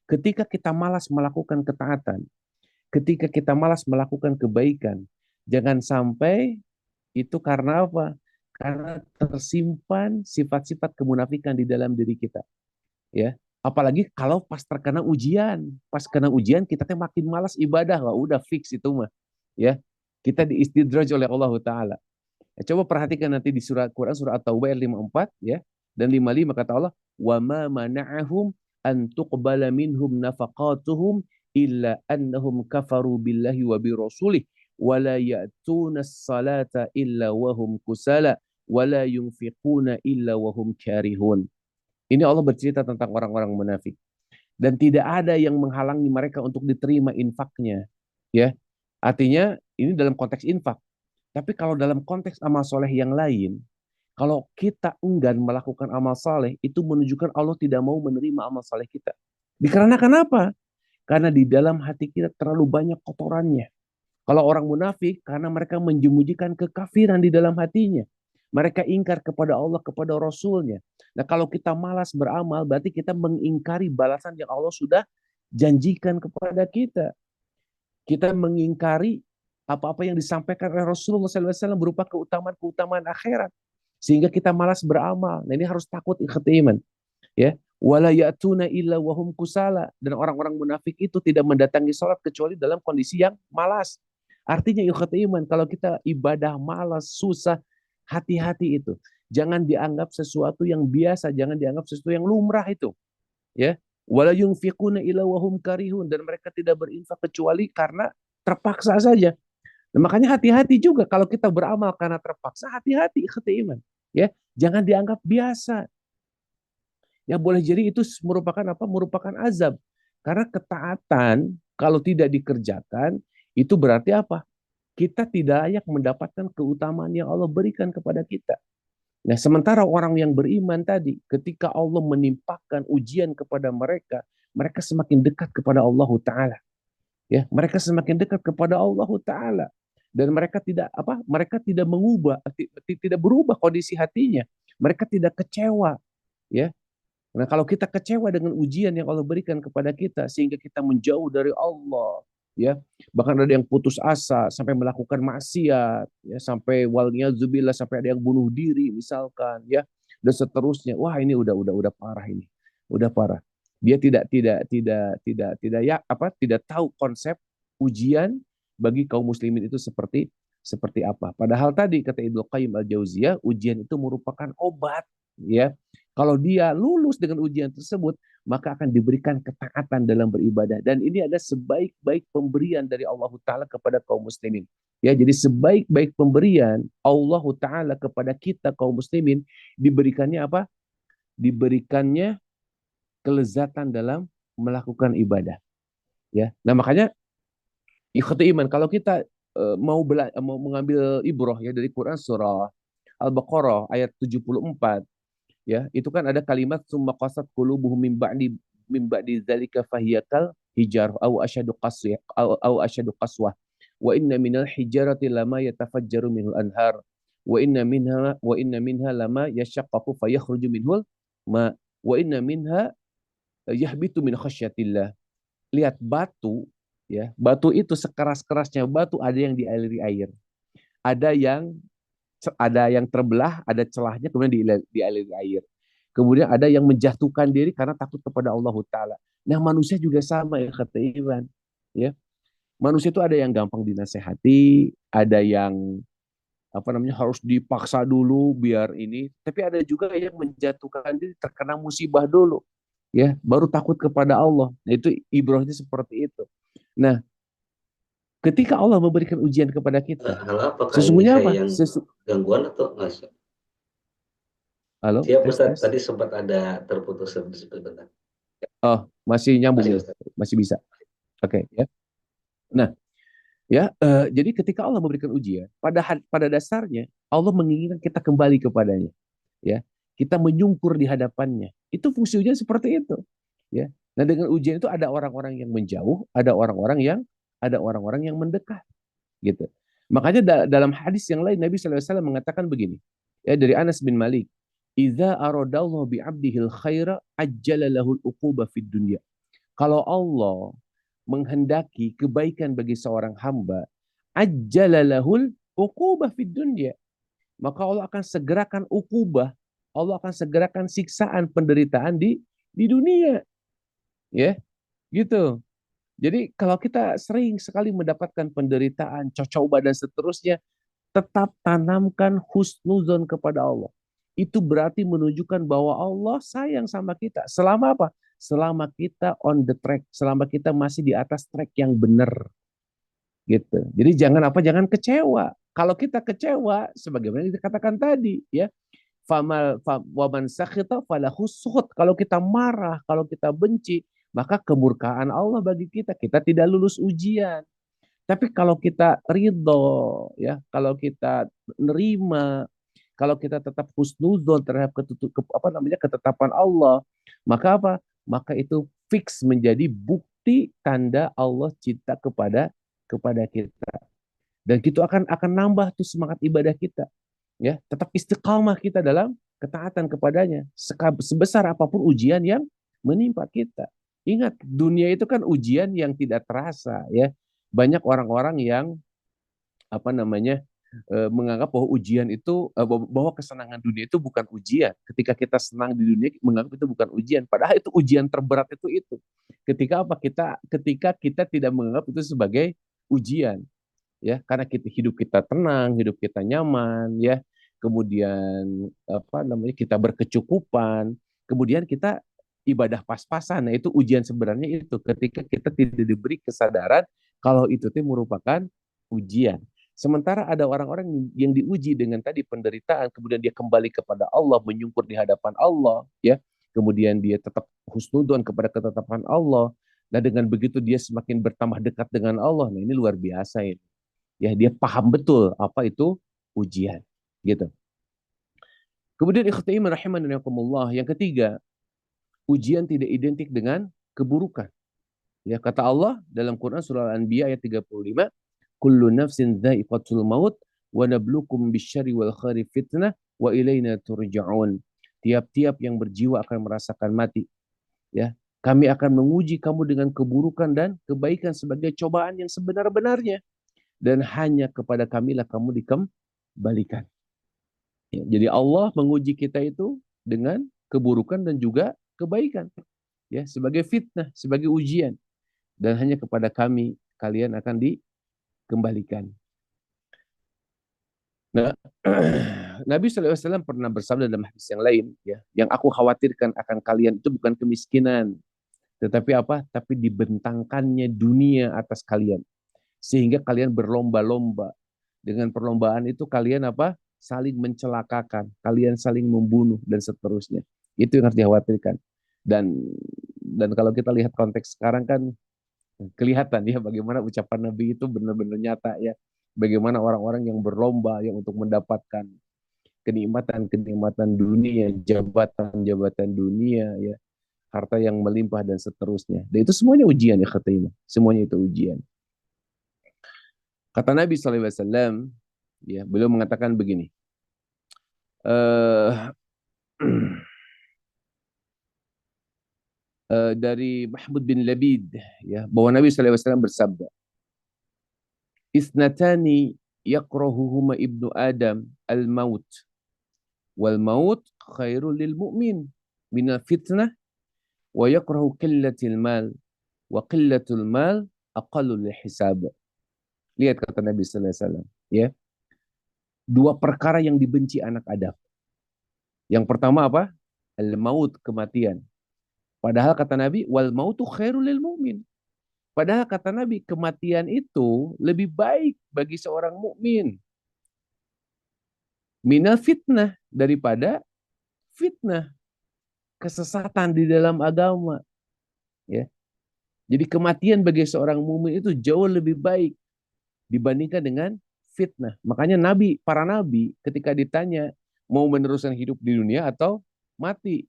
Ketika kita malas melakukan ketaatan, ketika kita malas melakukan kebaikan, jangan sampai itu karena apa? Karena tersimpan sifat-sifat kemunafikan di dalam diri kita, ya. Apalagi kalau pas terkena ujian, pas kena ujian kita teh makin malas ibadah, wah udah fix itu mah, ya. Kita diistidraj oleh Allah Taala. Ya, coba perhatikan nanti di surah Quran surah At-Taubah ayat 54 ya dan 55 kata Allah, "Wa ma mana'ahum an tuqbala minhum nafaqatuhum illa annahum kafaru billahi wa bi rasulih wa la ya'tuna as-salata illa wa hum kusala wa la yunfiquna illa wa hum karihun." Ini Allah bercerita tentang orang-orang munafik dan tidak ada yang menghalangi mereka untuk diterima infaknya, ya. Artinya ini dalam konteks infak. Tapi kalau dalam konteks amal soleh yang lain, kalau kita enggan melakukan amal soleh, itu menunjukkan Allah tidak mau menerima amal soleh kita. Dikarenakan apa? Karena di dalam hati kita terlalu banyak kotorannya. Kalau orang munafik, karena mereka menjemujikan kekafiran di dalam hatinya. Mereka ingkar kepada Allah, kepada Rasulnya. Nah kalau kita malas beramal, berarti kita mengingkari balasan yang Allah sudah janjikan kepada kita. Kita mengingkari apa-apa yang disampaikan oleh Rasulullah SAW berupa keutamaan-keutamaan akhirat. Sehingga kita malas beramal. Nah ini harus takut ikhtiman. Ya. Wala ya'tuna illa wahum kusala. Dan orang-orang munafik itu tidak mendatangi sholat kecuali dalam kondisi yang malas. Artinya ikhtiman, kalau kita ibadah malas, susah, hati-hati itu. Jangan dianggap sesuatu yang biasa, jangan dianggap sesuatu yang lumrah itu. Ya. Wala yunfiquna illa wahum karihun, dan mereka tidak berinfak kecuali karena terpaksa saja. Nah, makanya hati-hati juga kalau kita beramal karena terpaksa, hati-hati ikhtiman. Ya, jangan dianggap biasa. Ya boleh jadi itu merupakan apa? Merupakan azab. Karena ketaatan kalau tidak dikerjakan itu berarti apa? Kita tidak layak mendapatkan keutamaan yang Allah berikan kepada kita. Nah, sementara orang yang beriman tadi, ketika Allah menimpakan ujian kepada mereka, mereka semakin dekat kepada Allah Ta'ala. Ya, mereka semakin dekat kepada Allah Ta'ala. Dan mereka tidak apa? Mereka tidak mengubah, tidak berubah kondisi hatinya. Mereka tidak kecewa. Ya, nah kalau kita kecewa dengan ujian yang Allah berikan kepada kita, sehingga kita menjauh dari Allah, ya, bahkan ada yang putus asa sampai melakukan maksiat, ya, sampai waliyadzubillah sampai ada yang bunuh diri misalkan, ya, dan seterusnya. Wah ini udah parah ini, udah parah. Dia tidak ya apa tidak tahu konsep ujian bagi kaum muslimin itu seperti apa. Padahal tadi kata Ibnu Qayyim al-Jauziyah, ujian itu merupakan obat, ya. Kalau dia lulus dengan ujian tersebut, maka akan diberikan ketaatan dalam beribadah. Dan ini ada sebaik-baik pemberian dari Allah Ta'ala kepada kaum muslimin. Ya, jadi sebaik-baik pemberian Allah Ta'ala kepada kita kaum muslimin, diberikannya apa? Diberikannya kelezatan dalam melakukan ibadah. Ya, nah makanya ikhti iman, kalau kita mau mengambil ibrah ya dari Quran surah Al-Baqarah ayat 74, ya itu kan ada kalimat summa qasat qulubuhum min ba'di dzalika fahiyakal hijar au asyadu qaswa au asyadu qaswah wa inna minal hijarati lama yatafajjaru minhul anhar wa inna minha lama yashaqqaqu fayakhruju minhul ma wa inna minha yahbitu min khasyatillah. Lihat batu, ya, batu itu sekeras-kerasnya batu ada yang dialiri air, ada yang terbelah, ada celahnya kemudian dialiri air. Kemudian ada yang menjatuhkan diri karena takut kepada Allah Ta'ala. Nah manusia juga sama ya kata Iwan. Ya. Manusia itu ada yang gampang dinasehati, ada yang harus dipaksa dulu biar ini. Tapi ada juga yang menjatuhkan diri terkena musibah dulu. Ya, baru takut kepada Allah. Nah itu ibrahnya seperti itu. Nah, ketika Allah memberikan ujian kepada kita, Hal apakah ini sesungguhnya saya apa? yang gangguan atau nggak? Halo, Siap tes Ustaz, tes. tadi sempat ada terputus sebentar. Oh, masih nyambung Masih nih, Ustaz. masih bisa. Oke, ya. Nah, ya, jadi ketika Allah memberikan ujian, pada dasarnya Allah menginginkan kita kembali kepadanya, ya. Kita menyungkur di hadapannya. Itu fungsi ujian seperti itu, ya. Nah, dengan ujian itu ada orang-orang yang mendekat, gitu. Makanya dalam hadis yang lain Nabi SAW mengatakan begini, ya, dari Anas bin Malik, "Idza aradallahu bi 'abdihil khaira ajjala lahul uquba fid dunya." Kalau Allah menghendaki kebaikan bagi seorang hamba, ajjalalahul uqubah fid dunya. Maka Allah akan segerakan ukubah, Allah akan segerakan siksaan penderitaan di dunia, ya, gitu. Jadi kalau kita sering sekali mendapatkan penderitaan, cocoba dan seterusnya, tetap tanamkan husnuzon kepada Allah. Itu berarti menunjukkan bahwa Allah sayang sama kita. Selama apa? Selama kita on the track, selama kita masih di atas track yang benar, gitu. Jadi jangan apa? Jangan kecewa. Kalau kita kecewa, sebagaimana yang dikatakan tadi, ya, waman sakhita falahu sukhut. Kalau kita marah, kalau kita benci, maka kemurkaan Allah bagi kita. Kita tidak lulus ujian. Tapi kalau kita ridho, ya, kalau kita nerima, kalau kita tetap husnuzon terhadap ketetapan Allah, maka apa? Maka itu fix menjadi bukti tanda Allah cinta kepada kita. Dan itu akan nambah tuh semangat ibadah kita, ya. Tetap istiqamah kita dalam ketaatan kepadanya. Sebesar apapun ujian yang menimpa kita. Ingat, dunia itu kan ujian yang tidak terasa, ya. Banyak orang-orang yang apa namanya menganggap bahwa ujian itu bahwa kesenangan dunia itu bukan ujian. Ketika kita senang di dunia menganggap itu bukan ujian, padahal itu ujian terberat itu. Ketika kita tidak menganggap itu sebagai ujian, ya, karena hidup kita tenang, hidup kita nyaman, ya, kemudian apa namanya kita berkecukupan, kemudian kita ibadah pas-pasan. Nah, itu ujian sebenarnya, itu ketika kita tidak diberi kesadaran kalau itu merupakan ujian. Sementara ada orang-orang yang diuji dengan tadi penderitaan, kemudian dia kembali kepada Allah, menyungkur di hadapan Allah, ya, kemudian dia tetap husnudon kepada ketetapan Allah. Nah, dengan begitu dia semakin bertambah dekat dengan Allah. Nah, ini luar biasa ini. Ya, dia paham betul apa itu ujian, gitu. Kemudian ikhtiar rahiman dan yakumullah, yang ketiga, ujian tidak identik dengan keburukan. Ya, kata Allah dalam Quran surah Al-Anbiya ayat 35, kullu nafsin dha'iqatul maut wa nabluukum bisyarri wal khairi fitnah wa ilaina turja'un. Tiap-tiap yang berjiwa akan merasakan mati, ya. Kami akan menguji kamu dengan keburukan dan kebaikan sebagai cobaan yang sebenar-benarnya, dan hanya kepada kamilah kamu dikembalikan. Ya, jadi Allah menguji kita itu dengan keburukan dan juga kebaikan, ya, sebagai fitnah, sebagai ujian, dan hanya kepada kami kalian akan dikembalikan. Nah, Nabi SAW pernah bersabda dalam hadis yang lain, ya, yang aku khawatirkan akan kalian itu bukan kemiskinan, tetapi apa? Tapi dibentangkannya dunia atas kalian, sehingga kalian berlomba-lomba. Dengan perlombaan itu kalian apa? Saling mencelakakan, kalian saling membunuh dan seterusnya. Itu yang harus dikhawatirkan. Dan kalau kita lihat konteks sekarang kan kelihatan, ya, bagaimana ucapan Nabi itu benar-benar nyata, ya. Bagaimana orang-orang yang berlomba yang untuk mendapatkan kenikmatan-kenikmatan dunia, jabatan-jabatan dunia, ya, harta yang melimpah dan seterusnya. Dan itu semuanya ujian, ya, khatimah. Semuanya itu ujian. Kata Nabi SAW, ya, beliau mengatakan begini, uh, dari Mahmud bin Labid, ya, bahwa Nabi SAW bersabda, isnatani yakrahuhuma ibnu Adam al-maut wal maut khairul lil mu'min minal fitnah wa yakrahu qillatil mal wa qillatul mal aqallu lil hisab. Lihat kata Nabi SAW, ya, dua perkara yang dibenci anak Adam. Yang pertama apa? Al-maut, kematian. Padahal kata Nabi, wal mautu khairul lil mu'min. Padahal kata Nabi, kematian itu lebih baik bagi seorang mukmin. Minal fitnah, daripada fitnah, kesesatan di dalam agama, ya. Jadi kematian bagi seorang mukmin itu jauh lebih baik dibandingkan dengan fitnah. Makanya para nabi ketika ditanya mau meneruskan hidup di dunia atau mati,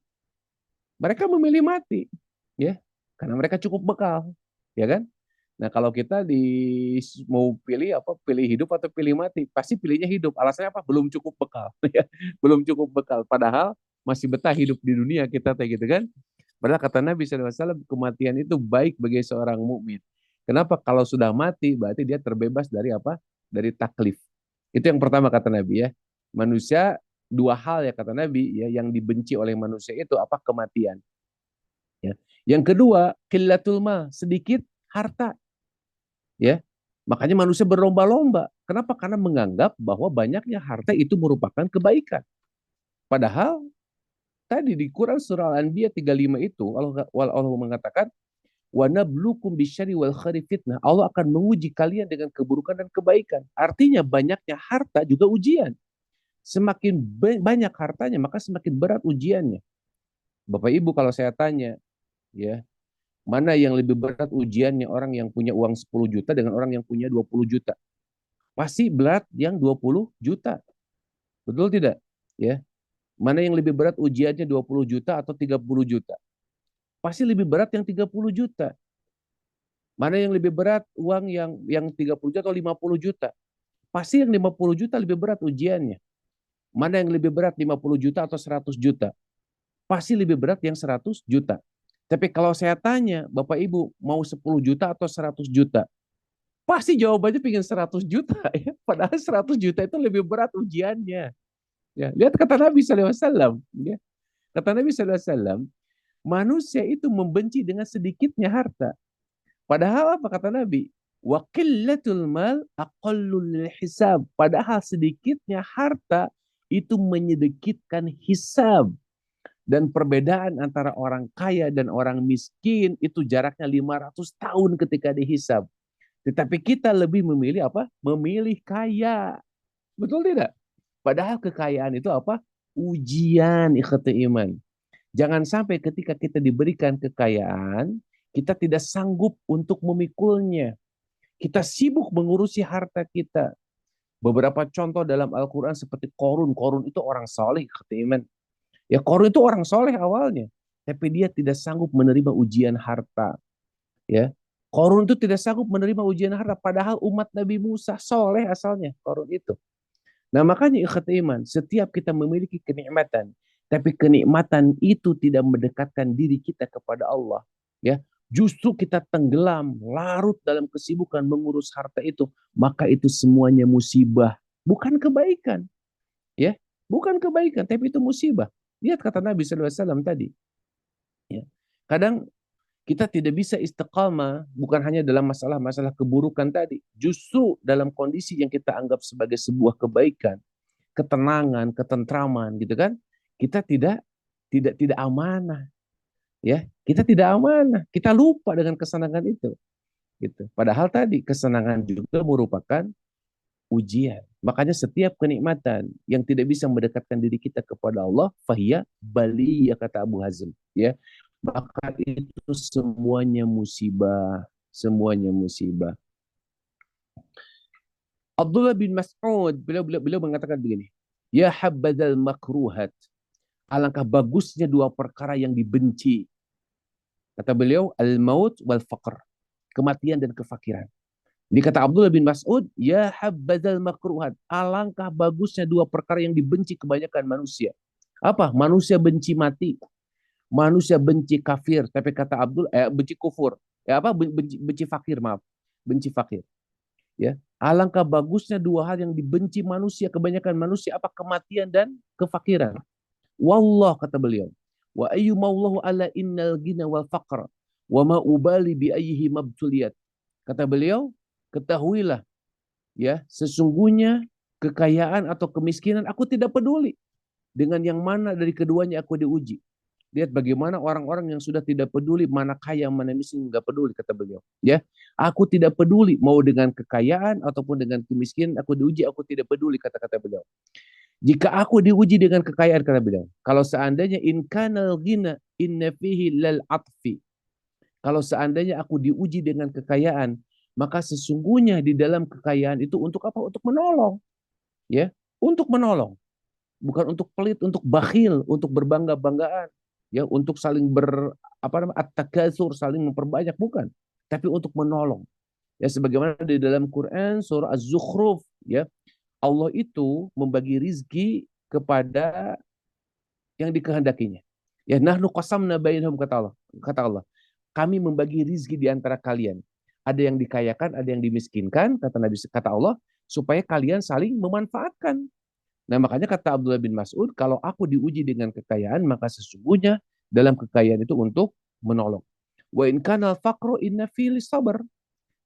mereka memilih mati, ya, karena mereka cukup bekal, ya kan? Nah, kalau kita mau pilih apa, pilih hidup atau pilih mati, pasti pilihnya hidup. Alasannya apa? Belum cukup bekal, ya. Belum cukup bekal. Padahal masih betah hidup di dunia kita, kayak gitu kan? Padahal kata Nabi SAW, kematian itu baik bagi seorang mukmin. Kenapa? Kalau sudah mati, berarti dia terbebas dari apa? Dari taklif. Itu yang pertama kata Nabi, ya. Manusia dua hal, ya kata Nabi, ya, yang dibenci oleh manusia itu apa? Kematian. Ya. Yang kedua, qillatul mal, sedikit harta. Ya, makanya manusia berlomba-lomba. Kenapa? Karena menganggap bahwa banyaknya harta itu merupakan kebaikan. Padahal tadi di Quran surah Al-Anbiya 35 itu Allah mengatakan wa nabluukum bisyarri wal khairi fitnah. Allah akan menguji kalian dengan keburukan dan kebaikan. Artinya banyaknya harta juga ujian. Semakin banyak hartanya, maka semakin berat ujiannya. Bapak Ibu, kalau saya tanya, ya, mana yang lebih berat ujiannya, orang yang punya uang 10 juta dengan orang yang punya 20 juta? Pasti berat yang 20 juta. Betul tidak? Ya. Mana yang lebih berat ujiannya, 20 juta atau 30 juta? Pasti lebih berat yang 30 juta. Mana yang lebih berat uang yang 30 juta atau 50 juta? Pasti yang 50 juta lebih berat ujiannya. Mana yang lebih berat 50 juta atau 100 juta? Pasti lebih berat yang 100 juta. Tapi kalau saya tanya, Bapak Ibu mau 10 juta atau 100 juta? Pasti jawabannya pengen 100 juta. Ya. Padahal 100 juta itu lebih berat ujiannya. Ya, lihat kata Nabi SAW. Ya. Kata Nabi SAW, manusia itu membenci dengan sedikitnya harta. Padahal apa kata Nabi? Wa qillatul mal aqallul hisab. Padahal sedikitnya harta itu menyedikitkan hisab. Dan perbedaan antara orang kaya dan orang miskin itu jaraknya 500 tahun ketika dihisab. Tetapi kita lebih memilih apa? Memilih kaya. Betul tidak? Padahal kekayaan itu apa? Ujian, ikhwati iman. Jangan sampai ketika kita diberikan kekayaan, kita tidak sanggup untuk memikulnya. Kita sibuk mengurusi harta kita. Beberapa contoh dalam Al-Quran seperti Korun. Korun itu orang soleh, ikhwati iman. Ya, Korun itu orang soleh awalnya. Tapi dia tidak sanggup menerima ujian harta. Ya, Korun itu tidak sanggup menerima ujian harta. Padahal umat Nabi Musa soleh asalnya. Korun itu. Nah, makanya ikhwati iman, setiap kita memiliki kenikmatan, tapi kenikmatan itu tidak mendekatkan diri kita kepada Allah, ya. Justru kita tenggelam, larut dalam kesibukan mengurus harta itu, maka itu semuanya musibah, bukan kebaikan, ya. Bukan kebaikan, tapi itu musibah. Lihat kata Nabi SAW tadi, ya. Kadang kita tidak bisa istiqamah bukan hanya dalam masalah-masalah keburukan tadi. Justru dalam kondisi yang kita anggap sebagai sebuah kebaikan, ketenangan, ketentraman gitu kan. Kita tidak amanah, ya. Kita tidak amanah. Kita lupa dengan kesenangan itu, gitu. Padahal tadi kesenangan juga merupakan ujian. Makanya setiap kenikmatan yang tidak bisa mendekatkan diri kita kepada Allah, fahiya baliyah, kata Abu Hazm, ya. Maka itu semuanya musibah, semuanya musibah. Abdullah bin Mas'ud beliau mengatakan begini, ya habbadzal makruhat, alangkah bagusnya dua perkara yang dibenci. Kata beliau, al-maut wal faqr, kematian dan kefakiran. Ini kata Abdullah bin Mas'ud, ya habbadzal makruhat, alangkah bagusnya dua perkara yang dibenci kebanyakan manusia. Apa? Manusia benci mati, manusia benci kafir, tapi kata Abdul benci kufur. Ya apa? Benci fakir, maaf. Benci fakir. Ya. Alangkah bagusnya dua hal yang dibenci manusia, kebanyakan manusia, apa? Kematian dan kefakiran. Wallah, kata beliau, wa ayyumallahu ala innal gina wal faqra wa ma ubali bi ayyihi mabtuliyat. Kata beliau, ketahuilah, ya, sesungguhnya kekayaan atau kemiskinan aku tidak peduli dengan yang mana dari keduanya aku diuji. Lihat bagaimana orang-orang yang sudah tidak peduli mana kaya mana miskin, nggak peduli, kata beliau, ya. Aku tidak peduli mau dengan kekayaan ataupun dengan kemiskinan aku diuji, aku tidak peduli, kata-kata beliau. Jika aku diuji dengan kekayaan, kata beliau, kalau seandainya in kanal ghina inna fihi lal atfi. Kalau seandainya aku diuji dengan kekayaan, maka sesungguhnya di dalam kekayaan itu untuk apa? Untuk menolong, ya, untuk menolong, bukan untuk pelit, untuk bakhil, untuk berbangga-banggaan, ya, untuk saling apa namanya, at-takatsur, saling memperbanyak, bukan, tapi untuk menolong. Ya, sebagaimana di dalam Quran surah Az-Zukhruf, ya, Allah itu membagi rizki kepada yang dikehendakinya. Ya, nahnu qasamna bainahum, kata Allah. Kata Allah, kami membagi rizki di antara kalian. Ada yang dikayakan, ada yang dimiskinkan, kata Nabi, kata Allah, supaya kalian saling memanfaatkan. Nah, makanya kata Abdullah bin Mas'ud, kalau aku diuji dengan kekayaan, maka sesungguhnya dalam kekayaan itu untuk menolong. Wa in kana al-faqru inna fi sabar.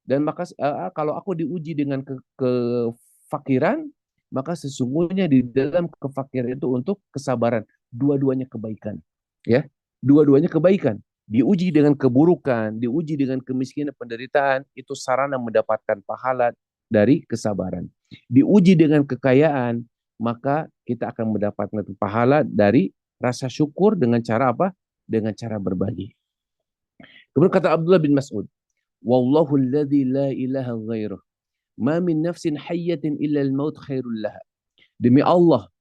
Dan maka kalau aku diuji dengan kefakiran, maka sesungguhnya di dalam kefakiran itu untuk kesabaran. Dua-duanya kebaikan. Ya, dua-duanya kebaikan. Diuji dengan keburukan, diuji dengan kemiskinan, penderitaan, itu sarana mendapatkan pahala dari kesabaran. Diuji dengan kekayaan, maka kita akan mendapatkan pahala dari rasa syukur dengan cara apa? Dengan cara berbagi. Kemudian kata Abdullah bin Mas'ud, wallahu alladzi la ilaha ghairuh. Ma min nafsin hayyatin illa al-maut khairul laha. Demi Allah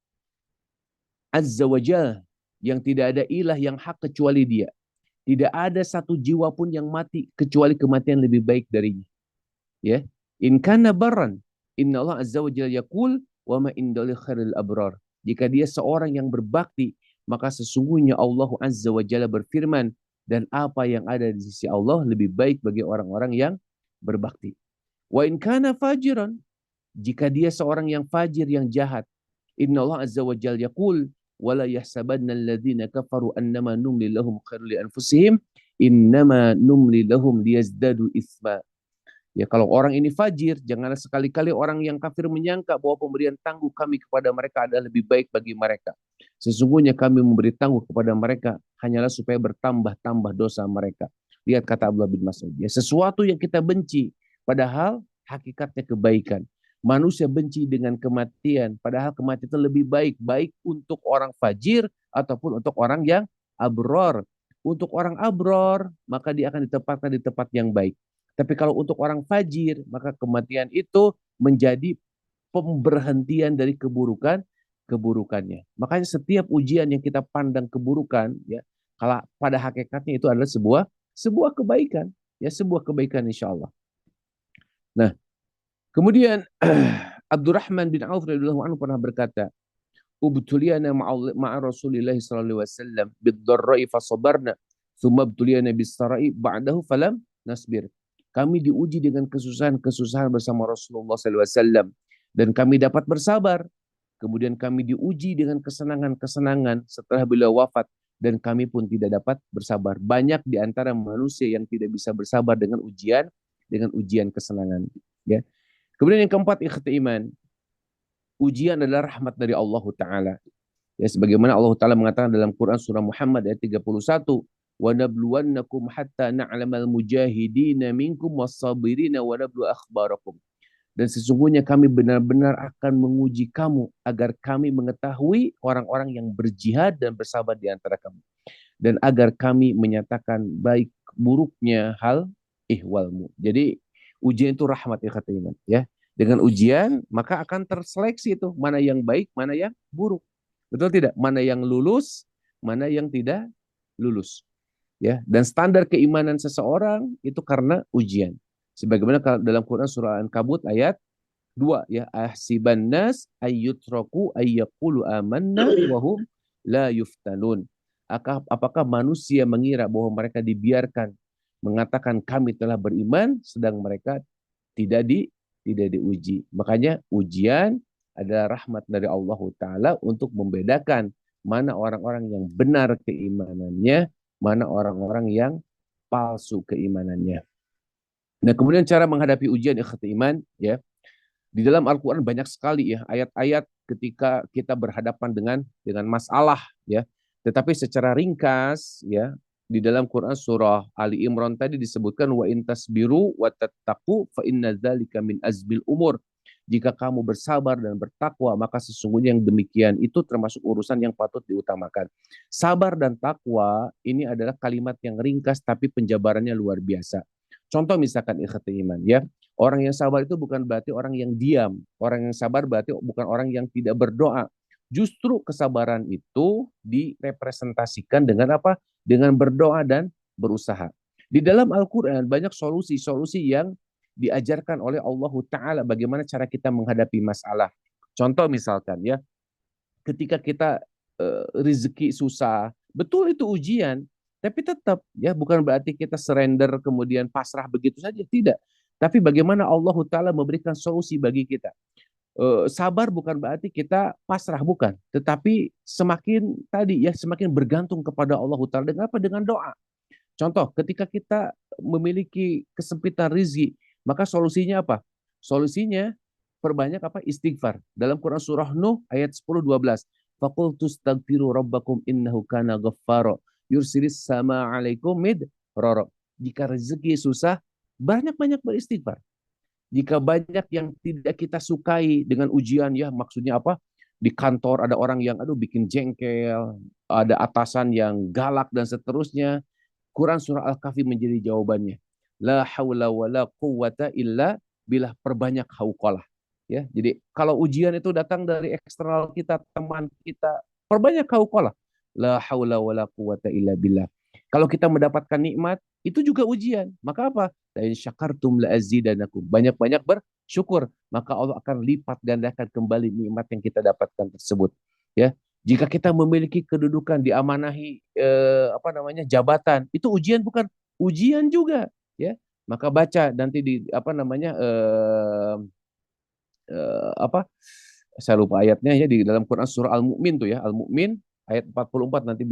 Azza wa Jalla, yang tidak ada ilah yang hak kecuali Dia. Tidak ada satu jiwa pun yang mati kecuali kematian lebih baik darinya. Ya. In kana barran, inna Allah Azza wa Jalla yaqul wa ma indali khairul abrar. Jika dia seorang yang berbakti, maka sesungguhnya Allah Azza wa Jalla berfirman, dan apa yang ada di sisi Allah lebih baik bagi orang-orang yang berbakti. Wa in kana fajiran, jika dia seorang yang fajir, yang jahat, inna Allah azza wa jalla yaqul wala yahsabanna alladhina kafaru annama numli lahum khairul li anfusihim innama numli lahum liyazdadu itsma. Ya, kalau orang ini fajir, janganlah sekali-kali orang yang kafir menyangka bahwa pemberian tangguh kami kepada mereka adalah lebih baik bagi mereka. Sesungguhnya kami memberi tangguh kepada mereka hanyalah supaya bertambah-tambah dosa mereka. Lihat kata Abdullah bin Mas'ud. Ya, sesuatu yang kita benci, padahal hakikatnya kebaikan. Manusia benci dengan kematian, padahal kematian itu lebih baik. Baik untuk orang fajir ataupun untuk orang yang abror. Untuk orang abror, maka dia akan ditempatkan di tempat yang baik. Tapi kalau untuk orang fajir, maka kematian itu menjadi pemberhentian dari keburukannya. Makanya setiap ujian yang kita pandang keburukan, ya, kalau pada hakikatnya itu adalah sebuah kebaikan, ya, sebuah kebaikan insya Allah. Nah, kemudian Abdurrahman bin Auf radhiyallahu anhu pernah berkata, "Ubtuliyana ma'a Rasulillah sallallahu alaihi wasallam bid-dharra'i fasabarna, thumma ubtuliyana bis-sarai ba'dahu falam nasbir." Kami diuji dengan kesusahan-kesusahan bersama Rasulullah SAW. Dan kami dapat bersabar. Kemudian kami diuji dengan kesenangan-kesenangan setelah beliau wafat. Dan kami pun tidak dapat bersabar. Banyak di antara manusia yang tidak bisa bersabar dengan ujian kesenangan. Ya. Kemudian yang keempat, ikhti iman. Ujian adalah rahmat dari Allah Ta'ala. Ya, sebagaimana Allah Ta'ala mengatakan dalam Quran surah Muhammad ayat 31. وَنَبْلُوَنَّكُمْ حَتَّى نَعْلَمَ الْمُجَاهِدِينَ مِنْكُمْ وَالصَّابِرِينَ وَنَبْلُوا أَخْبَارَكُمْ. Dan sesungguhnya kami benar-benar akan menguji kamu agar kami mengetahui orang-orang yang berjihad dan bersabar di antara kamu. Dan agar kami menyatakan baik buruknya hal ihwalmu. Jadi ujian itu rahmat, ya kata iman. Ya. Dengan ujian maka akan terseleksi itu mana yang baik, mana yang buruk. Betul tidak? Mana yang lulus, mana yang tidak lulus. Ya, dan standar keimanan seseorang itu karena ujian. Sebagaimana dalam Quran surah Al-Ankabut ayat 2, ya, ahsiban nas ayyutraku ayyaqulu amanna wa hum la yuftanun. Apakah manusia mengira bahwa mereka dibiarkan mengatakan kami telah beriman sedang mereka tidak diuji. Makanya ujian adalah rahmat dari Allah Ta'ala untuk membedakan mana orang-orang yang benar keimanannya, mana orang-orang yang palsu keimanannya. Nah, kemudian cara menghadapi ujian ikhti iman, ya. Di dalam Al-Qur'an banyak sekali ya ayat-ayat ketika kita berhadapan dengan masalah, ya. Tetapi secara ringkas, ya, di dalam Quran surah Ali Imran tadi disebutkan wa intasbiru wa tattaqu fa inna dzalika min azbil umur. Jika kamu bersabar dan bertakwa, maka sesungguhnya yang demikian itu termasuk urusan yang patut diutamakan. Sabar dan takwa ini adalah kalimat yang ringkas tapi penjabarannya luar biasa. Contoh misalkan ikhwati iman ya. Orang yang sabar itu bukan berarti orang yang diam. Orang yang sabar berarti bukan orang yang tidak berdoa. Justru kesabaran itu direpresentasikan dengan apa? Dengan berdoa dan berusaha. Di dalam Al-Quran banyak solusi-solusi yang diajarkan oleh Allah Ta'ala bagaimana cara kita menghadapi masalah. Contoh misalkan ya, ketika kita rezeki susah, betul itu ujian, tapi tetap ya bukan berarti kita surrender kemudian pasrah begitu saja, tidak. Tapi bagaimana Allah Ta'ala memberikan solusi bagi kita. Sabar bukan berarti kita pasrah, bukan. Tetapi semakin tadi ya, semakin bergantung kepada Allah Ta'ala dengan apa? Dengan doa. Contoh, ketika kita memiliki kesempitan rizki, maka solusinya apa? Solusinya perbanyak apa? Istighfar. Dalam Quran surah Nuh ayat 10-12. Faqultu astaghfiru rabbakum innahu kana ghaffara yursilis sama alaikum midrara. Jika rezeki susah, banyak-banyak beristighfar. Jika banyak yang tidak kita sukai dengan ujian ya, maksudnya apa? Di kantor ada orang yang aduh bikin jengkel, ada atasan yang galak dan seterusnya. Quran surah Al-Kahfi menjadi jawabannya. La haula wa la quwwata illa billah, perbanyak hauqalah. Ya, jadi kalau ujian itu datang dari eksternal kita, teman kita, perbanyak hauqalah. La haula wa la quwwata illa billah. Kalau kita mendapatkan nikmat, itu juga ujian. Maka apa? La in syakartum la azidanakum. Banyak-banyak bersyukur, maka Allah akan lipat gandakan kembali nikmat yang kita dapatkan tersebut. Ya, jika kita memiliki kedudukan diamanahi apa namanya jabatan, itu ujian bukan? Ujian juga, ya. Maka baca nanti di apa namanya apa? Saya lupa ayatnya ya di dalam Quran surah Al-Mu'min tuh ya, Al-Mu'min ayat 44 nanti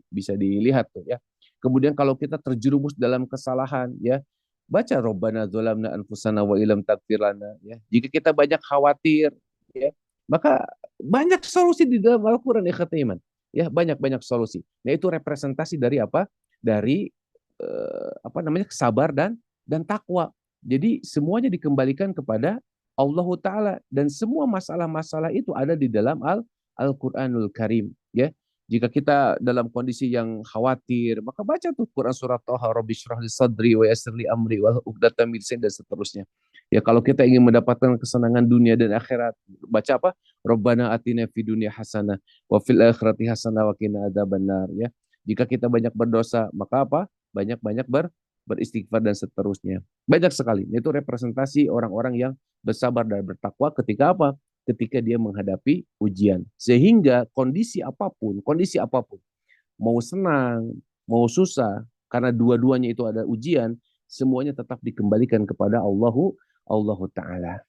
bisa dilihat tuh ya. Kemudian kalau kita terjerumus dalam kesalahan ya, baca Rabbana dzalamna anfusana wa illam taghfir lana ya. Jika kita banyak khawatir ya, maka banyak solusi di dalam Al-Qur'an ya kata iman. Ya, banyak-banyak solusi. Nah, itu representasi dari apa? Dari apa namanya? Sabar dan takwa. Jadi semuanya dikembalikan kepada Allah Ta'ala dan semua masalah-masalah itu ada di dalam Al-Quranul Karim ya. Jika kita dalam kondisi yang khawatir, maka baca tuh Quran surat Thaha, Rabbi syrah li sadri wa yassir li amri wa uqdatam min lisani dan seterusnya. Ya, kalau kita ingin mendapatkan kesenangan dunia dan akhirat, baca apa? Rabbana atina fid dunya hasanah wa fil akhirati hasanah wa qina adzabannar ya. Jika kita banyak berdosa, maka apa? Banyak-banyak beristighfar dan seterusnya. Banyak sekali. Itu representasi orang-orang yang bersabar dan bertakwa ketika apa? Ketika dia menghadapi ujian. Sehingga kondisi apapun, mau senang, mau susah, karena dua-duanya itu ada ujian, semuanya tetap dikembalikan kepada Allahu Ta'ala.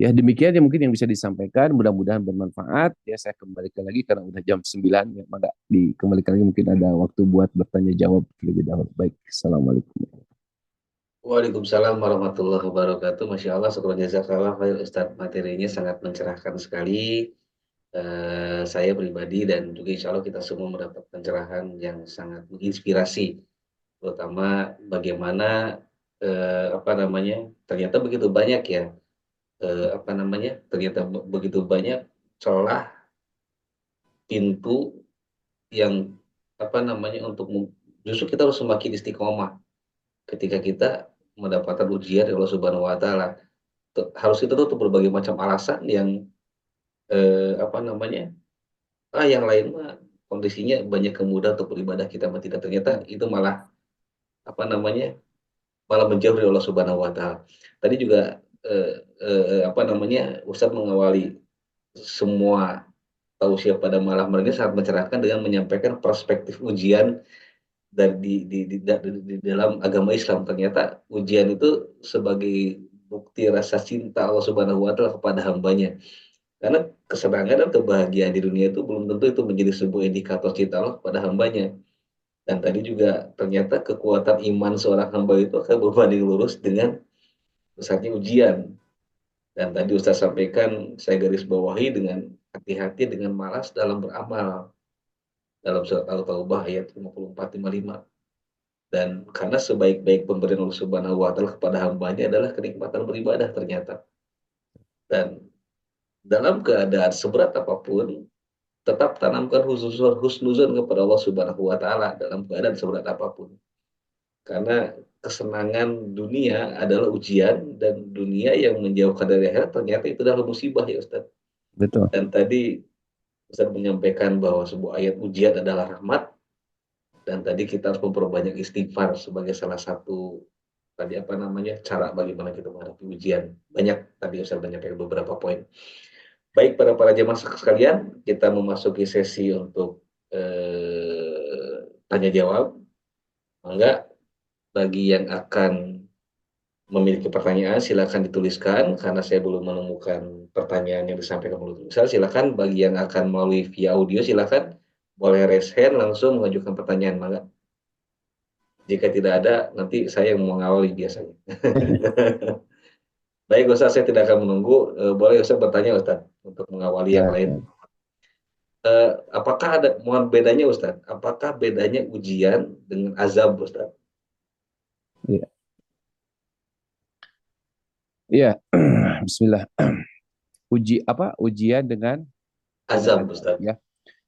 Ya, demikian ya mungkin yang bisa disampaikan, mudah-mudahan bermanfaat. Ya, saya kembalikan lagi karena udah jam 9 ya, maka dikembalikan lagi mungkin ada waktu buat bertanya jawab lebih dahulu. Baik, Assalamualaikum. Waalaikumsalam warahmatullahi wabarakatuh. Masya Allah, syukur jazakallah khair Ustadz. Materinya sangat mencerahkan sekali. Saya pribadi dan juga insya Allah kita semua mendapat pencerahan yang sangat menginspirasi. Terutama bagaimana apa namanya, ternyata begitu banyak ya, apa namanya, ternyata begitu banyak celah pintu yang apa namanya untuk justru kita harus semakin istiqomah ketika kita mendapatkan ujian dari Allah Subhanahu wa taala. Harus kita tutup berbagai macam alasan yang apa namanya, yang lain mah kondisinya banyak kemudahan untuk beribadah kita mah tidak, ternyata itu malah apa namanya, malah menjauh dari Allah Subhanahu wa taala. Tadi juga apa namanya, Ustadz mengawali semua tausiah pada malam hari ini sangat mencerahkan dengan menyampaikan perspektif ujian dan di dalam agama Islam. Ternyata ujian itu sebagai bukti rasa cinta Allah Subhanahu wa taala kepada hambanya. Karena kesenangan dan kebahagiaan di dunia itu belum tentu itu menjadi sebuah indikator cinta Allah kepada hambanya. Dan tadi juga ternyata kekuatan iman seorang hamba itu akan berbanding lurus dengan besarnya ujian. Dan tadi Ustaz sampaikan, saya garis bawahi dengan hati-hati dengan malas dalam beramal. Dalam surat Al-Taubah ayat 54-55. Dan karena sebaik-baik pemberian Allah Subhanahu wa taala kepada hambanya adalah kenikmatan beribadah ternyata. Dan dalam keadaan seberat apapun, tetap tanamkan husnuzon kepada Allah Subhanahu wa taala dalam keadaan seberat apapun. Karena kesenangan dunia adalah ujian, dan dunia yang menjauhkan dari akhirat ternyata itu adalah musibah ya Ustaz. Betul. Dan tadi Ustaz menyampaikan bahwa sebuah ayat ujian adalah rahmat, dan tadi kita harus memperbanyak istighfar sebagai salah satu tadi apa namanya cara bagaimana kita menghadapi ujian. Banyak tadi Ustaz menyampaikan beberapa poin. Baik para jemaah sekalian, kita memasuki sesi untuk tanya jawab. Mangga bagi yang akan memiliki pertanyaan silakan dituliskan, karena saya belum menemukan pertanyaan yang disampaikan melalui tulisan. Silakan bagi yang akan melalui via audio, silakan boleh raise hand langsung mengajukan pertanyaan. Mangga. Jika tidak ada, nanti saya yang mengawali biasanya. Baik Ustaz, saya tidak akan menunggu. Boleh Ustaz bertanya Ustaz untuk mengawali yang Ya, lain. Apakah ada mohon bedanya Ustaz? Apakah bedanya ujian dengan azab Ustaz? ya, ya. Bismillah. Ujian dengan Azab azab Ustaz. ya.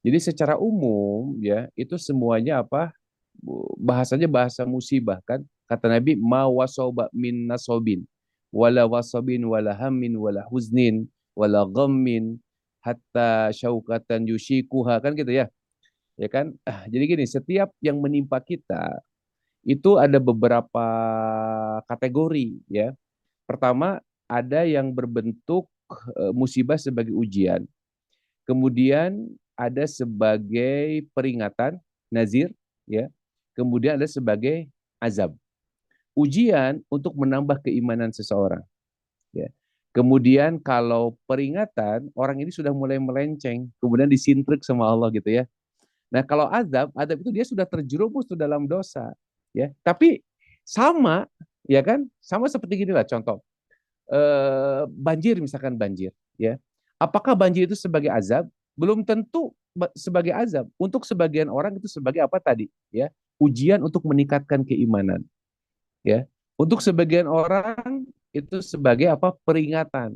Jadi secara umum ya itu semuanya bahasanya bahasa musibah kan. Kata Nabi ma wasoba min nasobin wala wasabin wala hammin wala huznin wala ghammin hatta syaukatan yushikuha kan gitu ya. Ya kan? Jadi gini, setiap yang menimpa kita itu ada beberapa kategori ya. Pertama, ada yang berbentuk musibah sebagai ujian. Kemudian ada sebagai peringatan, nazir, ya. Kemudian ada sebagai azab. Ujian untuk menambah keimanan seseorang, ya. Kemudian kalau peringatan, orang ini sudah mulai melenceng, kemudian disintrik sama Allah gitu ya. Nah, kalau azab itu dia sudah terjerumus ke dalam dosa, ya. Tapi sama, ya kan? Sama seperti gini lah contoh. Banjir misalkan banjir, ya. Apakah banjir itu sebagai azab? Belum tentu sebagai azab. Untuk sebagian orang itu sebagai apa tadi, ya? Ujian untuk meningkatkan keimanan, ya. Untuk sebagian orang itu sebagai apa? Peringatan.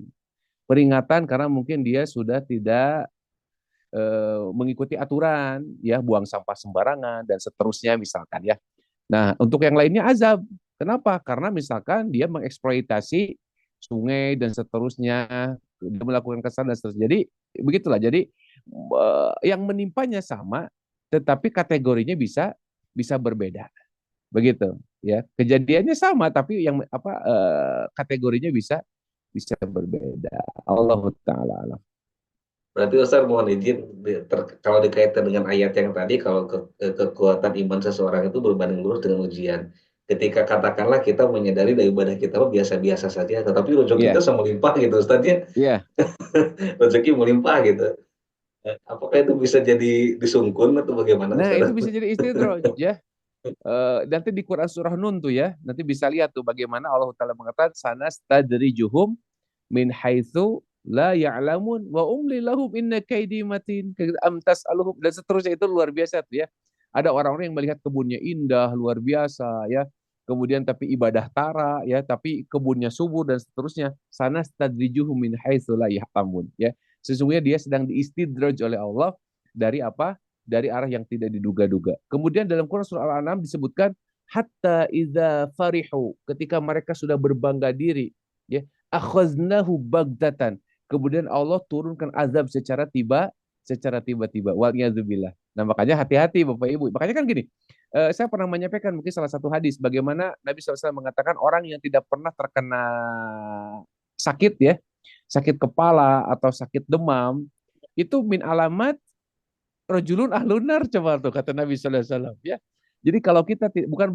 Peringatan karena mungkin dia sudah tidak mengikuti aturan, ya, buang sampah sembarangan dan seterusnya misalkan ya. Nah, untuk yang lainnya azab. Kenapa? Karena misalkan dia mengeksploitasi sungai dan seterusnya, dia melakukan kesalahan dan seterusnya. Jadi begitulah. Jadi yang menimpanya sama, tetapi kategorinya bisa bisa berbeda. Begitu, ya. Kejadiannya sama, tapi yang kategorinya bisa bisa berbeda. Allah Taala. Berarti Ustaz mohon izin, kalau dikaitkan dengan ayat yang tadi, kalau kekuatan iman seseorang itu berbanding lurus dengan ujian. Ketika katakanlah kita menyadari dari ibadah kita biasa-biasa saja, tetapi rezeki kita Iya, sama melimpah gitu Ustaznya, iya. rezeki melimpah gitu. Apakah itu bisa jadi disungkun atau bagaimana Nah, itu Ustaz? bisa jadi istidraj ya. Nanti di Quran surah Nun tuh ya, nanti bisa lihat tuh bagaimana Allah Taala mengatakan sanastadrijuhum min haitsu la ya'lamun wa umli lahum inna kaidi matin am tas'aluhum dan seterusnya. Itu luar biasa tuh ya. Ada orang-orang yang melihat kebunnya indah luar biasa ya. Kemudian tapi ibadah tara ya, tapi kebunnya subur dan seterusnya. Sanastadrijuhum min haitsu la ya'lamun ya. Sesungguhnya dia sedang diistidraj oleh Allah dari apa? Dari arah yang tidak diduga-duga. Kemudian dalam Quran surah Al-An'am disebutkan hatta idza farihu, ketika mereka sudah berbangga diri ya, akhaznahu bagdatan, kemudian Allah turunkan azab secara tiba-tiba. Waliyadzubillah. Nah, makanya hati-hati Bapak Ibu. Makanya kan gini, saya pernah menyampaikan mungkin salah satu hadis bagaimana Nabi SAW mengatakan orang yang tidak pernah terkena sakit ya, sakit kepala atau sakit demam, itu min alamat rojulun ahlunar, coba tuh kata Nabi Sallallahu Alaihi Wasallam ya. Jadi kalau kita bukan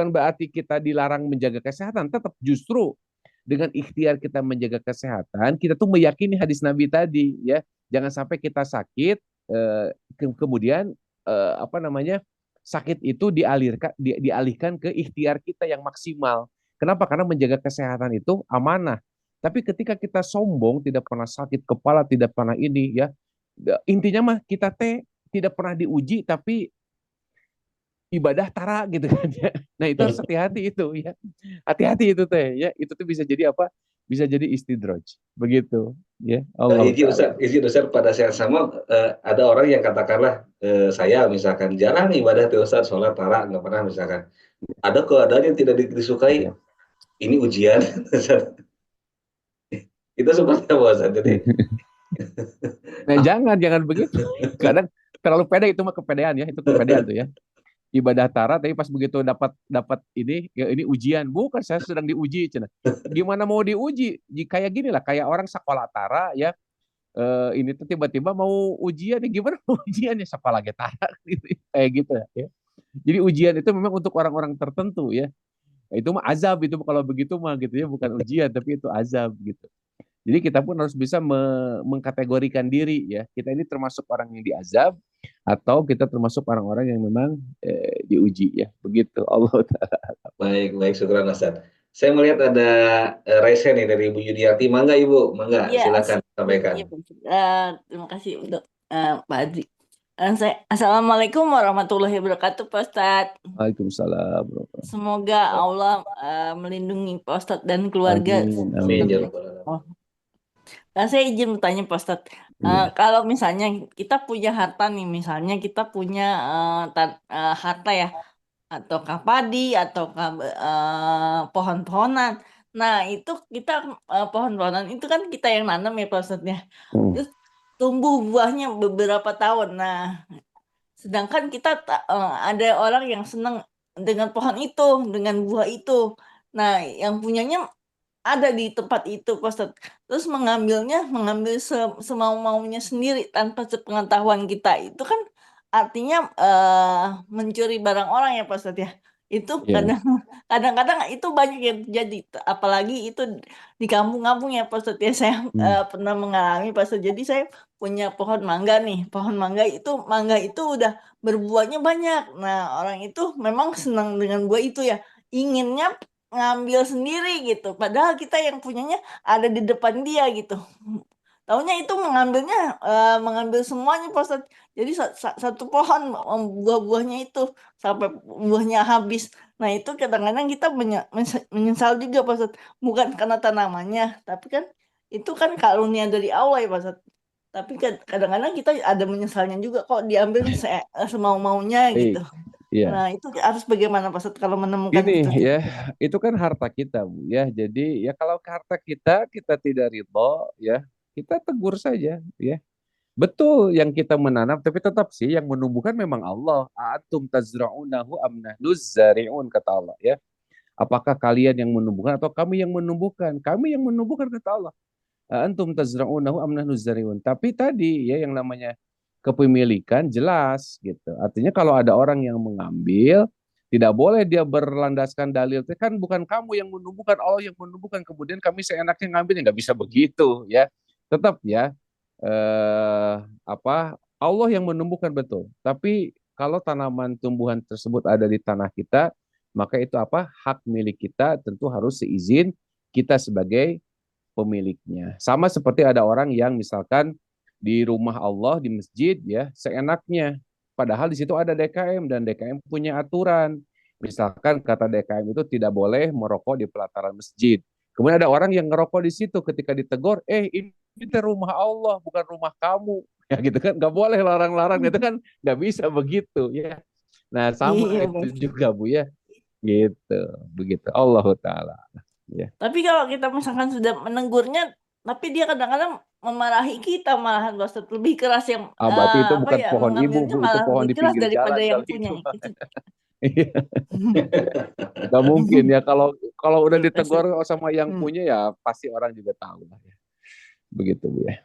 berarti kita dilarang menjaga kesehatan, tetap justru dengan ikhtiar kita menjaga kesehatan, kita tuh meyakini hadis Nabi tadi ya. Jangan sampai kita sakit kemudian apa namanya? Sakit itu dialihkan ke ikhtiar kita yang maksimal. Kenapa? Karena menjaga kesehatan itu amanah. Tapi ketika kita sombong, tidak pernah sakit kepala, tidak pernah ini ya, intinya mah kita tidak pernah diuji tapi ibadah tara gitu kan ya. Nah, itu harus hati-hati itu ya. Hati-hati itu teh ya. Itu tuh bisa jadi apa? bisa jadi istidraj. Begitu, ya. Allah taala. Izin Ustaz, pada saat sama ada orang yang katakanlah saya misalkan jarang ibadah tuh Ustaz, sholat tara nggak pernah misalkan. Ada keadaan yang tidak disukai, Ya. ini ujian. Itu seperti apa Ustaz? Jadi Nah, jangan begitu. Kadang terlalu pede, itu mah kepedean ya, itu kepedean tuh ya. Ibadah tara tapi pas begitu dapat dapat ini ya ini ujian, bukan saya sedang diuji cenah. Gimana mau diuji? Kayak gini lah, kayak orang sekolah tara ya, ini tuh tiba-tiba mau ujian ya, gimana mau ujiannya sekolah lagi tara gitu, kayak gitu ya. Jadi ujian itu memang untuk orang-orang tertentu ya. Itu mah azab, itu kalau begitu mah gitu ya, bukan ujian tapi itu azab gitu. Jadi kita pun harus bisa mengkategorikan diri ya. Kita ini termasuk orang yang diazab atau kita termasuk orang-orang yang memang diuji ya. Begitu Allah Ta'ala. baik baik syukur Ustaz. Saya melihat ada resen nih dari Ibu Yudiati. Mangga Ibu, mangga Iya, silakan iya, sampaikan. terima kasih untuk Pak Adri. Assalamualaikum warahmatullahi wabarakatuh, Pak Ustadz. Waalaikumsalam. Semoga Allah melindungi Pak Ustadz dan keluarga. Amin. Amin ya Amin. rabbal alamin. Oh. Nah, saya izin bertanya Pak Ustadz, Iya. kalau misalnya kita punya harta nih, misalnya kita punya harta ya, ataukah padi, ataukah pohon-pohonan. Nah, itu kita pohon-pohonan itu kan kita yang nanam ya Pak Ustadz ya. Hmm. Terus tumbuh buahnya beberapa tahun. Nah, sedangkan kita ada orang yang senang dengan pohon itu, dengan buah itu. Nah, yang punyanya ada di tempat itu, Pak Ustadz. Terus mengambil semau-maunya sendiri tanpa sepengetahuan kita. Itu kan artinya mencuri barang orang ya, Pak Ustadz ya. Itu Iya. kadang-kadang itu banyak yang terjadi. Apalagi itu di kampung-kampung ya, Pak Ustadz ya. Saya pernah mengalami, Pak Ustadz. Jadi saya punya pohon mangga nih. Pohon mangga itu udah berbuahnya banyak. Nah, orang itu memang senang dengan buah itu ya. Inginnya ngambil sendiri gitu. Padahal kita yang punyanya ada di depan dia gitu. Taunya itu mengambil semuanya Pak Ustadz. Jadi satu pohon buah-buahnya itu sampai buahnya habis. Nah, itu kadang-kadang kita menyesal juga Pak Ustadz. Bukan karena tanamannya, tapi kan itu kan karunia dari Allah ya Pak Ustadz. Tapi kadang-kadang kita ada menyesalnya juga kok diambil semau-maunya Baik. gitu. Iya. Nah, itu harus bagaimana Pak Ustadz kalau menemukan Gini itu? ya, itu kan harta kita Bu ya. Jadi ya kalau harta kita tidak ridho ya, kita tegur saja ya. Betul yang kita menanam, tapi tetap sih yang menumbuhkan memang Allah. Atum tazra'unahu am nahnuz zari'un, kata Allah ya. Apakah kalian yang menumbuhkan atau kami yang menumbuhkan? Kami yang menumbuhkan, kata Allah. Antum tazra'unahu am nahnuz zari'un. Tapi tadi ya yang namanya kepemilikan jelas gitu. Artinya kalau ada orang yang mengambil, tidak boleh dia berlandaskan dalil, kan bukan kamu yang menumbuhkan, Allah yang menumbuhkan, kemudian kami seenaknya ngambil, nggak bisa begitu ya. Tetap ya, Allah yang menumbuhkan betul. Tapi kalau tanaman tumbuhan tersebut ada di tanah kita, maka itu hak milik kita, tentu harus seizin kita sebagai pemiliknya. Sama seperti ada orang yang misalkan di rumah Allah di masjid ya seenaknya, padahal di situ ada DKM dan DKM punya aturan. Misalkan kata DKM itu tidak boleh merokok di pelataran masjid. Kemudian ada orang yang ngerokok di situ, ketika ditegur, ini rumah Allah bukan rumah kamu, ya gitu kan, nggak boleh larang-larang, itu kan nggak bisa begitu ya. Nah sama Iya, itu juga Bu ya, gitu, begitu Allah Taala ya. Tapi kalau kita misalkan sudah menegurnya, tapi dia kadang-kadang memarahi kita malahan Pak Ustadz, lebih keras yang Berarti itu bukan pohon ibu mengambilnya Bu, itu malah pohon lebih di keras pinggir daripada jalan yang kalau punya. itu. Itu. Nggak mungkin ya, kalau udah Iya, Pak ditegur Ustadz. sama yang punya ya pasti orang juga tahu lah ya. Begitu Bu ya.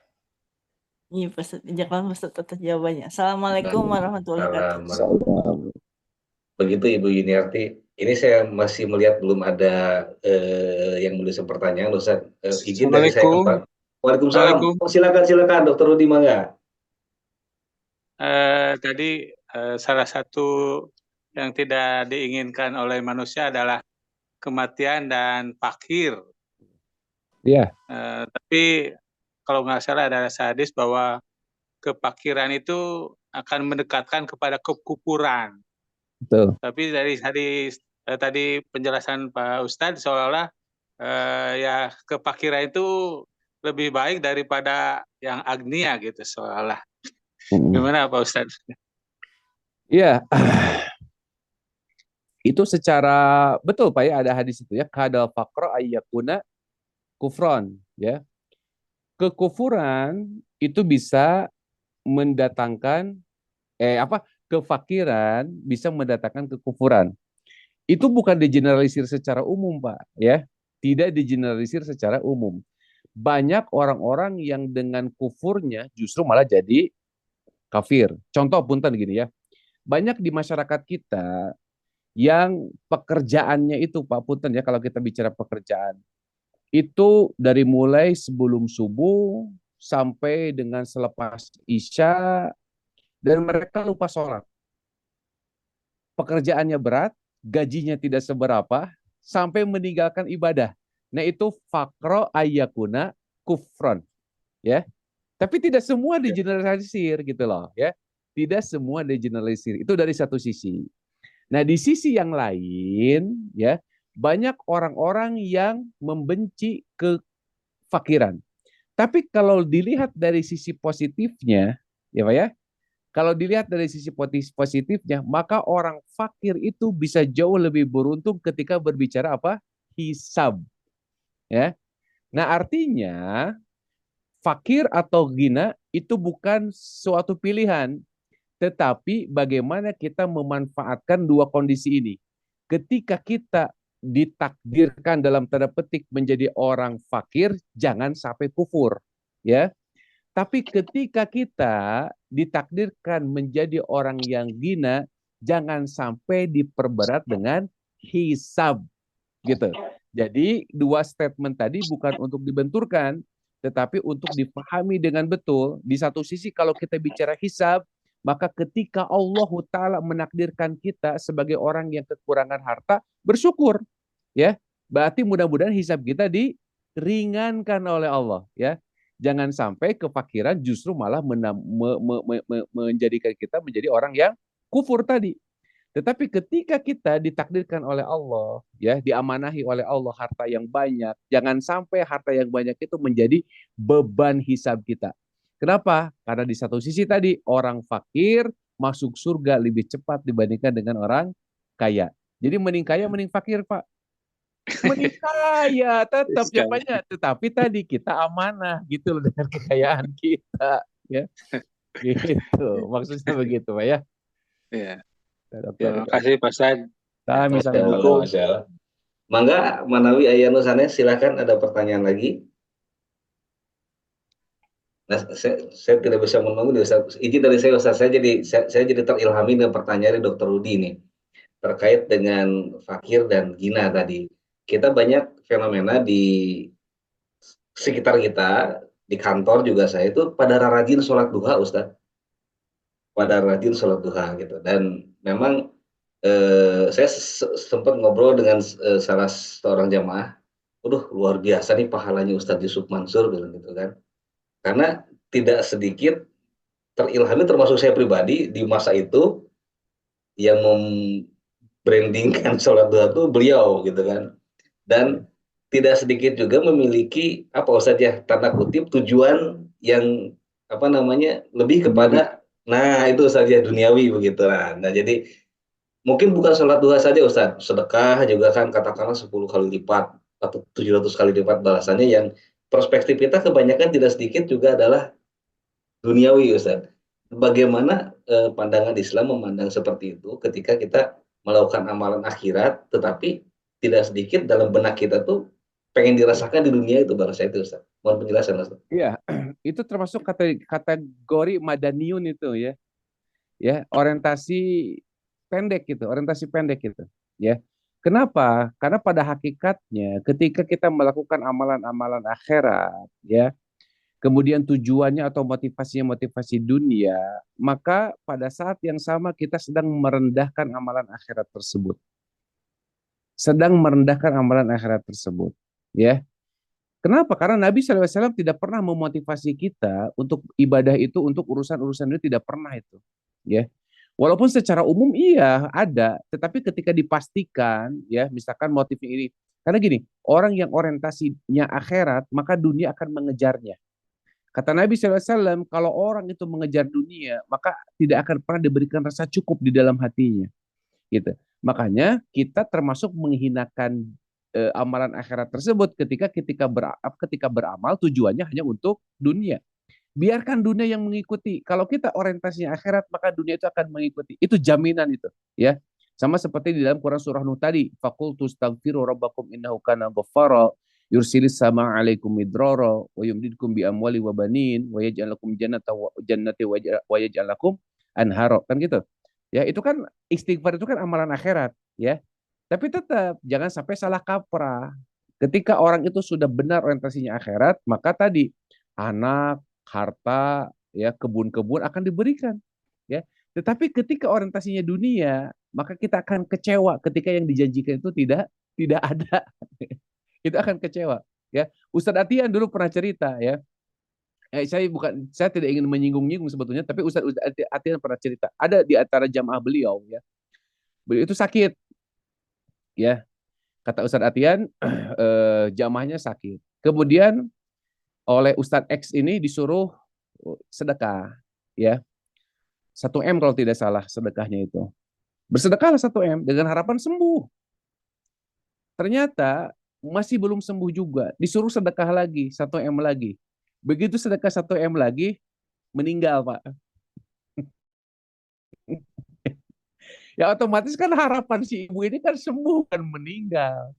Iya Pak Ustadz, jazakallahu Pak Ustadz atas jawabannya. Assalamualaikum warahmatullahi wabarakatuh. Salam. Begitu Ibu Yuniarti. Ini saya masih melihat belum ada yang menulis pertanyaan, Ustaz. Izin dari saya kembali. Waalaikumsalam. Oh, silakan Dr. Rudi mangga. Tadi salah satu yang tidak diinginkan oleh manusia adalah kematian dan fakir. Iya. Tapi kalau nggak salah ada hadis bahwa kefakiran itu akan mendekatkan kepada kekufuran. Betul. Tapi dari hadis tadi penjelasan Pak Ustadz seolah-olah ya kefakiran itu lebih baik daripada yang agnia gitu seolah. Gimana Pak Ustadz? Iya, itu secara betul Pak ya, ada hadis itu ya, kadal faqra ayyakuna kufron ya. Kekufuran itu bisa mendatangkan kefakiran bisa mendatangkan kekufuran. Itu bukan digeneralisir secara umum, Pak, ya. Tidak digeneralisir secara umum. Banyak orang-orang yang dengan kufurnya justru malah jadi kafir. Contoh punten gini ya. Banyak di masyarakat kita yang pekerjaannya itu Pak punten ya, kalau kita bicara pekerjaan itu dari mulai sebelum subuh sampai dengan selepas isya dan mereka lupa sholat. Pekerjaannya berat, gajinya tidak seberapa, sampai meninggalkan ibadah. Nah itu fakro ayyakuna kufron, ya. Tapi tidak semua digeneralisir gitu loh, ya. Tidak semua digeneralisir. Itu dari satu sisi. Nah di sisi yang lain, ya, banyak orang-orang yang membenci kefakiran. Tapi kalau dilihat dari sisi positifnya, ya Pak ya, kalau dilihat dari sisi positifnya, maka orang fakir itu bisa jauh lebih beruntung ketika berbicara apa? Hisab. Ya. Nah, artinya fakir atau gina itu bukan suatu pilihan, tetapi bagaimana kita memanfaatkan dua kondisi ini. Ketika kita ditakdirkan dalam tanda petik menjadi orang fakir, jangan sampai kufur, ya. Tapi ketika kita ditakdirkan menjadi orang yang gina, jangan sampai diperberat dengan hisab, gitu. Jadi dua statement tadi bukan untuk dibenturkan, tetapi untuk dipahami dengan betul. Di satu sisi kalau kita bicara hisab, maka ketika Allah Ta'ala menakdirkan kita sebagai orang yang kekurangan harta, bersyukur, ya. Berarti mudah-mudahan hisab kita diringankan oleh Allah, ya. Jangan sampai kefakiran justru malah menjadikan kita menjadi orang yang kufur tadi. Tetapi ketika kita ditakdirkan oleh Allah, ya, diamanahi oleh Allah harta yang banyak, jangan sampai harta yang banyak itu menjadi beban hisab kita. Kenapa? Karena di satu sisi tadi orang fakir masuk surga lebih cepat dibandingkan dengan orang kaya. Jadi mending kaya mending fakir, Pak. Mending kaya tetap jawabannya, tetapi tadi kita amanah gitu loh dengan kekayaan kita, ya. Gitu. Maksudnya begitu, Pak ya. Iya. Terima kasih Pak Ustadz. Assalamualaikum. Mangga Manawi Ayanu Sanes, silakan ada pertanyaan lagi. Nah, saya tidak bisa menunggu. Izin dari saya Ustaz, saya jadi terilhami dengan pertanyaan dari Dr. Rudi ini terkait dengan fakir dan gina tadi. Kita banyak fenomena di sekitar kita, di kantor juga saya itu pada rajin sholat duha Ustaz. Pada rajin sholat duha gitu. Dan memang saya sempat ngobrol dengan salah seorang jamaah. Waduh, luar biasa nih pahalanya Ustadz Yusuf Mansur bilang gitu kan. Karena tidak sedikit terilhami termasuk saya pribadi di masa itu yang membrandingkan sholat duha itu beliau gitu kan. Dan tidak sedikit juga memiliki apa Ustadz ya, tanda kutip tujuan yang apa namanya lebih kepada itu saja duniawi begitu lah. Nah jadi mungkin bukan sholat duha saja Ustadz, sedekah juga kan katakanlah 10 kali lipat atau 700 kali lipat balasannya, yang perspektif kita kebanyakan tidak sedikit juga adalah duniawi Ustadz. Bagaimana pandangan Islam memandang seperti itu ketika kita melakukan amalan akhirat, tetapi tidak sedikit dalam benak kita tuh pengen dirasakan di dunia itu bahasa itu Ustadz. Mohon penjelasan Ustadz. Iya, itu termasuk kategori madaniun itu ya. Ya, orientasi pendek gitu, ya. Kenapa? Karena pada hakikatnya ketika kita melakukan amalan-amalan akhirat, ya, kemudian tujuannya atau motivasinya motivasi dunia, maka pada saat yang sama kita sedang merendahkan amalan akhirat tersebut. Ya. Kenapa? Karena Nabi SAW tidak pernah memotivasi kita untuk ibadah itu, untuk urusan-urusan itu tidak pernah itu, ya. Walaupun secara umum iya ada, tetapi ketika dipastikan, ya, misalkan motifnya ini Karena gini, orang yang orientasinya akhirat, maka dunia akan mengejarnya. Kata Nabi SAW, kalau orang itu mengejar dunia, maka tidak akan pernah diberikan rasa cukup di dalam hatinya. Gitu. Makanya kita termasuk menghinakan amalan akhirat tersebut ketika beramal tujuannya hanya untuk dunia. Biarkan dunia yang mengikuti. Kalau kita orientasinya akhirat, maka dunia itu akan mengikuti. Itu jaminan itu, ya. Sama seperti di dalam Quran surah Nuh tadi, faqultu astaghfiru rabbakum innahu kana ghaffara yursilis sama alaikum midrara wa yumdidkum bi amwali wa banin wa yaj'al lakum jannati wa yaj'al lakum anhara. Kan gitu. Ya, itu kan istighfar itu kan amalan akhirat, ya. Tapi tetap jangan sampai salah kaprah. Ketika orang itu sudah benar orientasinya akhirat, maka tadi anak, harta, ya, kebun-kebun akan diberikan, ya. Tetapi ketika orientasinya dunia, maka kita akan kecewa ketika yang dijanjikan itu tidak ada. Itu akan kecewa, ya. Ustadz Atian dulu pernah cerita, ya. Saya tidak ingin menyinggung-nyinggung sebetulnya, tapi Ustadz Atian pernah cerita. Ada di antara jamaah beliau, ya. Beliau itu sakit, ya. Kata Ustadz Atian, jamaahnya sakit. Kemudian oleh Ustadz X ini disuruh sedekah, ya. 1 M kalau tidak salah sedekahnya itu. Bersedekahlah 1 M dengan harapan sembuh. Ternyata masih belum sembuh juga. Disuruh sedekah lagi 1 M lagi. Begitu sedekah 1 M lagi, meninggal, Pak. Ya otomatis kan harapan si ibu ini kan sembuh, kan meninggal.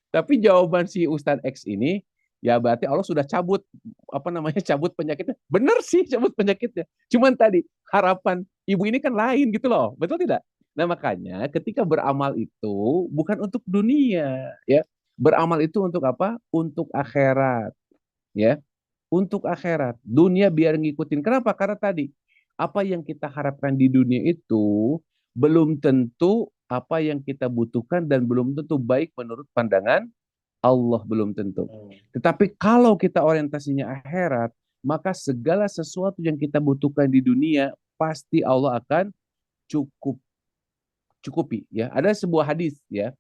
Tapi jawaban si Ustadz X ini, ya berarti Allah sudah cabut cabut penyakitnya. Benar sih cabut penyakitnya. Cuman tadi harapan ibu ini kan lain gitu loh. Betul tidak? Nah, makanya ketika beramal itu bukan untuk dunia, ya. Beramal itu untuk apa? Untuk akhirat, ya. Untuk akhirat. Dunia biar ngikutin. Kenapa? Karena tadi apa yang kita harapkan di dunia itu belum tentu apa yang kita butuhkan dan belum tentu baik menurut pandangan Allah, belum tentu. Tetapi kalau kita orientasinya akhirat, maka segala sesuatu yang kita butuhkan di dunia pasti Allah akan cukupi, ya. Ada sebuah hadis, ya.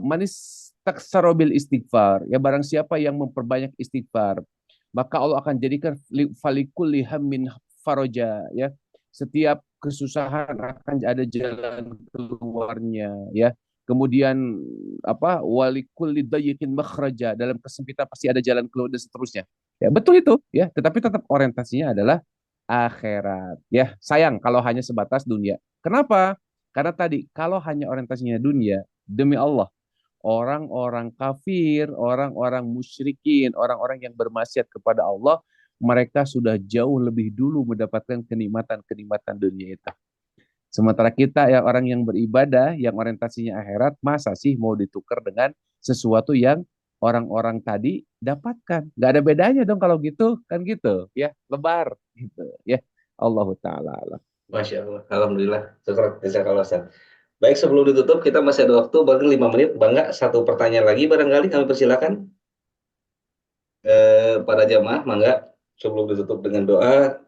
Manis taksarobil istighfar, ya, barang siapa yang memperbanyak istighfar, maka Allah akan jadikan falikulli hammin faraja, ya. Setiap kesusahan akan ada jalan keluarnya, ya. Kemudian walikulli dayyikin makhraja, dalam kesempitan pasti ada jalan keluar dan seterusnya. Ya, betul itu, ya, tetapi tetap orientasinya adalah akhirat, ya. Sayang kalau hanya sebatas dunia. Kenapa? Karena tadi kalau hanya orientasinya dunia, demi Allah, orang-orang kafir, orang-orang musyrikin, orang-orang yang bermaksiat kepada Allah, mereka sudah jauh lebih dulu mendapatkan kenikmatan-kenikmatan dunia itu. Sementara kita ya orang yang beribadah, yang orientasinya akhirat, masa sih mau ditukar dengan sesuatu yang orang-orang tadi dapatkan? Gak ada bedanya dong kalau gitu, kan gitu, ya, lebar, gitu, ya. Allahu Ta'ala alam. Masya Allah, alhamdulillah. Jazakallah Ustaz. Baik, sebelum ditutup kita masih ada waktu barangkali 5 menit. Bangga, satu pertanyaan lagi barangkali kami persilakan. Para jamaah, mangga sebelum ditutup dengan doa.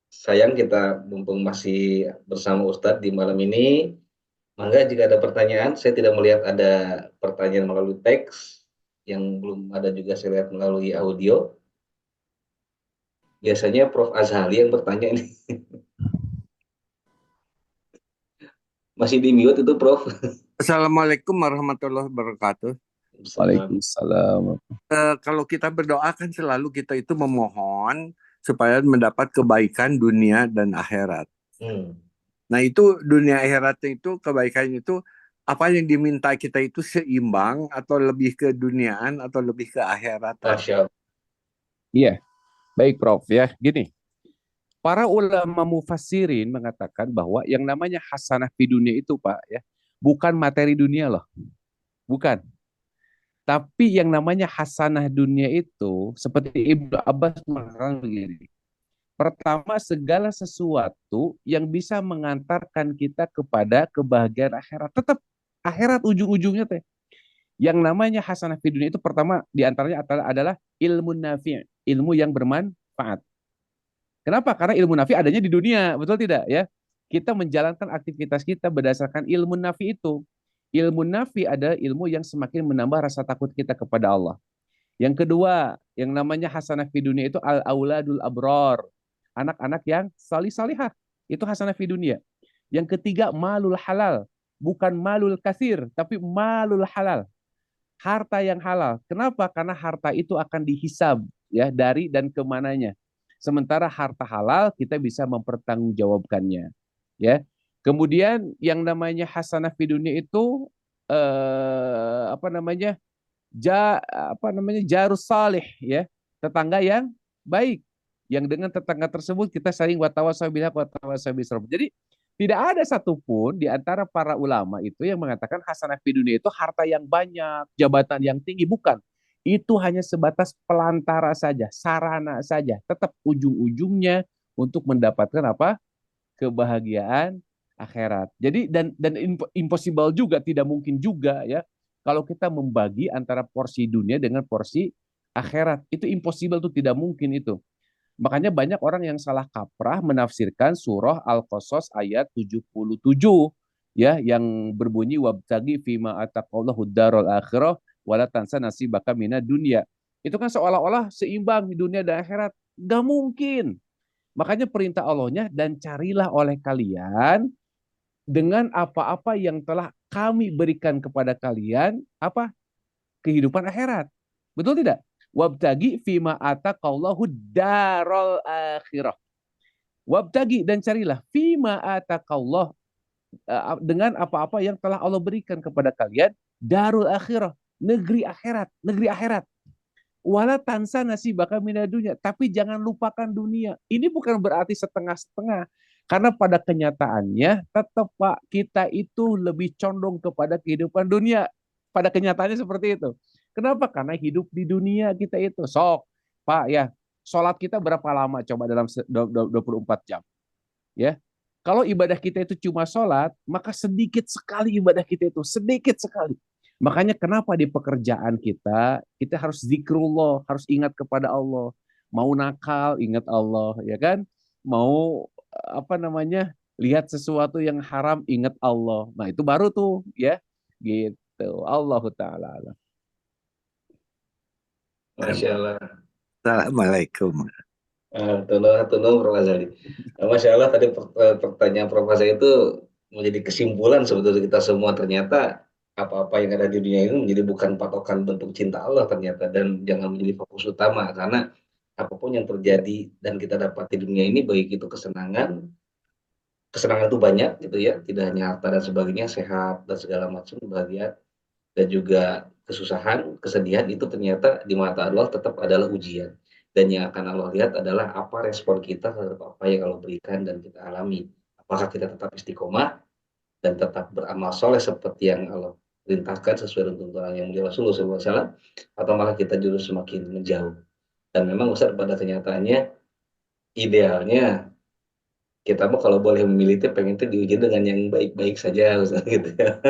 Sayang kita mumpung masih bersama Ustadz di malam ini. Mangga jika ada pertanyaan, saya tidak melihat ada pertanyaan melalui teks, yang belum ada juga saya lihat melalui audio. Biasanya Prof. Azhali yang bertanya ini. Masih di mute itu, Prof. Assalamualaikum warahmatullahi wabarakatuh. Waalaikumsalam. Kalau kita berdoa kan selalu kita itu memohon supaya mendapat kebaikan dunia dan akhirat. Nah itu dunia akhiratnya itu kebaikan itu apa yang diminta kita itu seimbang atau lebih ke duniaan atau lebih ke akhirat? Masya Allah. Iya, baik Prof, ya. Gini, para ulama mufassirin mengatakan bahwa yang namanya hasanah di dunia itu, Pak, ya, bukan materi dunia loh. Bukan. Tapi yang namanya hasanah dunia itu, seperti Ibnu Abbas mengatakan begini. Pertama, segala sesuatu yang bisa mengantarkan kita kepada kebahagiaan akhirat. Tetap akhirat ujung-ujungnya teh. Yang namanya hasanah di dunia itu pertama diantaranya adalah ilmu nafi', ilmu yang bermanfaat. Kenapa? Karena ilmu nafi adanya di dunia, betul tidak, ya? Kita menjalankan aktivitas kita berdasarkan ilmu nafi itu. Ilmu nafi adalah ilmu yang semakin menambah rasa takut kita kepada Allah. Yang kedua, yang namanya hasanah fi dunia itu al-auladul abror. Anak-anak yang salih-salihah. Itu hasanah fi dunia. Yang ketiga, malul halal. Bukan malul kasir, tapi malul halal. Harta yang halal. Kenapa? Karena harta itu akan dihisab ya dari dan kemananya. Sementara harta halal kita bisa mempertanggungjawabkannya. Ya. Kemudian yang namanya hasanah fi dunia itu apa namanya? Jarus salih ya, tetangga yang baik, yang dengan tetangga tersebut kita saling watawasau bilhaq watawasau bisabr. Jadi tidak ada satupun di antara para ulama itu yang mengatakan hasanah fi dunia itu harta yang banyak, jabatan yang tinggi, bukan. Itu hanya sebatas pelantara saja, sarana saja. Tetap ujung-ujungnya untuk mendapatkan apa? Kebahagiaan akhirat. Jadi dan impossible juga, tidak mungkin juga ya kalau kita membagi antara porsi dunia dengan porsi akhirat. Itu impossible, itu tidak mungkin itu. Makanya banyak orang yang salah kaprah menafsirkan surah Al-Qasas ayat 77 ya yang berbunyi wabtagi fima ataqallahu darul akhirah wala tansa nasibaka minad dunya. Itu kan seolah-olah seimbang di dunia dan akhirat. Gak mungkin. Makanya perintah Allahnya dan carilah oleh kalian dengan apa-apa yang telah kami berikan kepada kalian apa kehidupan akhirat. Betul tidak? Wabtagi fima ataqallahu darul akhirah. Wabtagi dan carilah fima ataqallah dengan apa-apa yang telah Allah berikan kepada kalian darul akhirah, negeri akhirat, negeri akhirat. Wala tansa nasibaka minad dunya, tapi jangan lupakan dunia. Ini bukan berarti setengah-setengah. Karena pada kenyataannya tetap Pak, kita itu lebih condong kepada kehidupan dunia. Pada kenyataannya seperti itu. Kenapa? Karena hidup di dunia kita itu. Sok, Pak ya, sholat kita berapa lama coba dalam 24 jam? Ya, kalau ibadah kita itu cuma sholat, maka sedikit sekali ibadah kita itu. Sedikit sekali. Makanya kenapa di pekerjaan kita harus zikrullah, harus ingat kepada Allah. Mau nakal, ingat Allah, ya kan? Mau apa namanya? Lihat sesuatu yang haram, ingat Allah. Nah, itu baru tuh, ya. Gitu. Allahu taala alam. Masya Allah. Assalamualaikum. Tunung Prof. Azali. Masya Allah tadi pertanyaan Prof. Azali itu menjadi kesimpulan sebetulnya kita semua, ternyata apa-apa yang ada di dunia ini menjadi bukan patokan bentuk cinta Allah ternyata, dan jangan menjadi fokus utama, karena apapun yang terjadi dan kita dapat di dunia ini, baik itu kesenangan itu banyak gitu ya, tidak hanya harta dan sebagainya, sehat dan segala macam, bahagia, dan juga kesusahan, kesedihan, itu ternyata di mata Allah tetap adalah ujian. Dan yang akan Allah lihat adalah apa respon kita terhadap apa yang Allah berikan dan kita alami. Apakah kita tetap istiqomah dan tetap beramal soleh seperti yang Allah perintahkan sesuai dengan tuntunan yang mulia Rasulullah SAW, atau malah kita justru semakin menjauh. Dan memang Ustaz, pada kenyataannya idealnya kita mah kalau boleh memilih itu pengen tuh diuji dengan yang baik-baik saja Ustaz, gitu ya.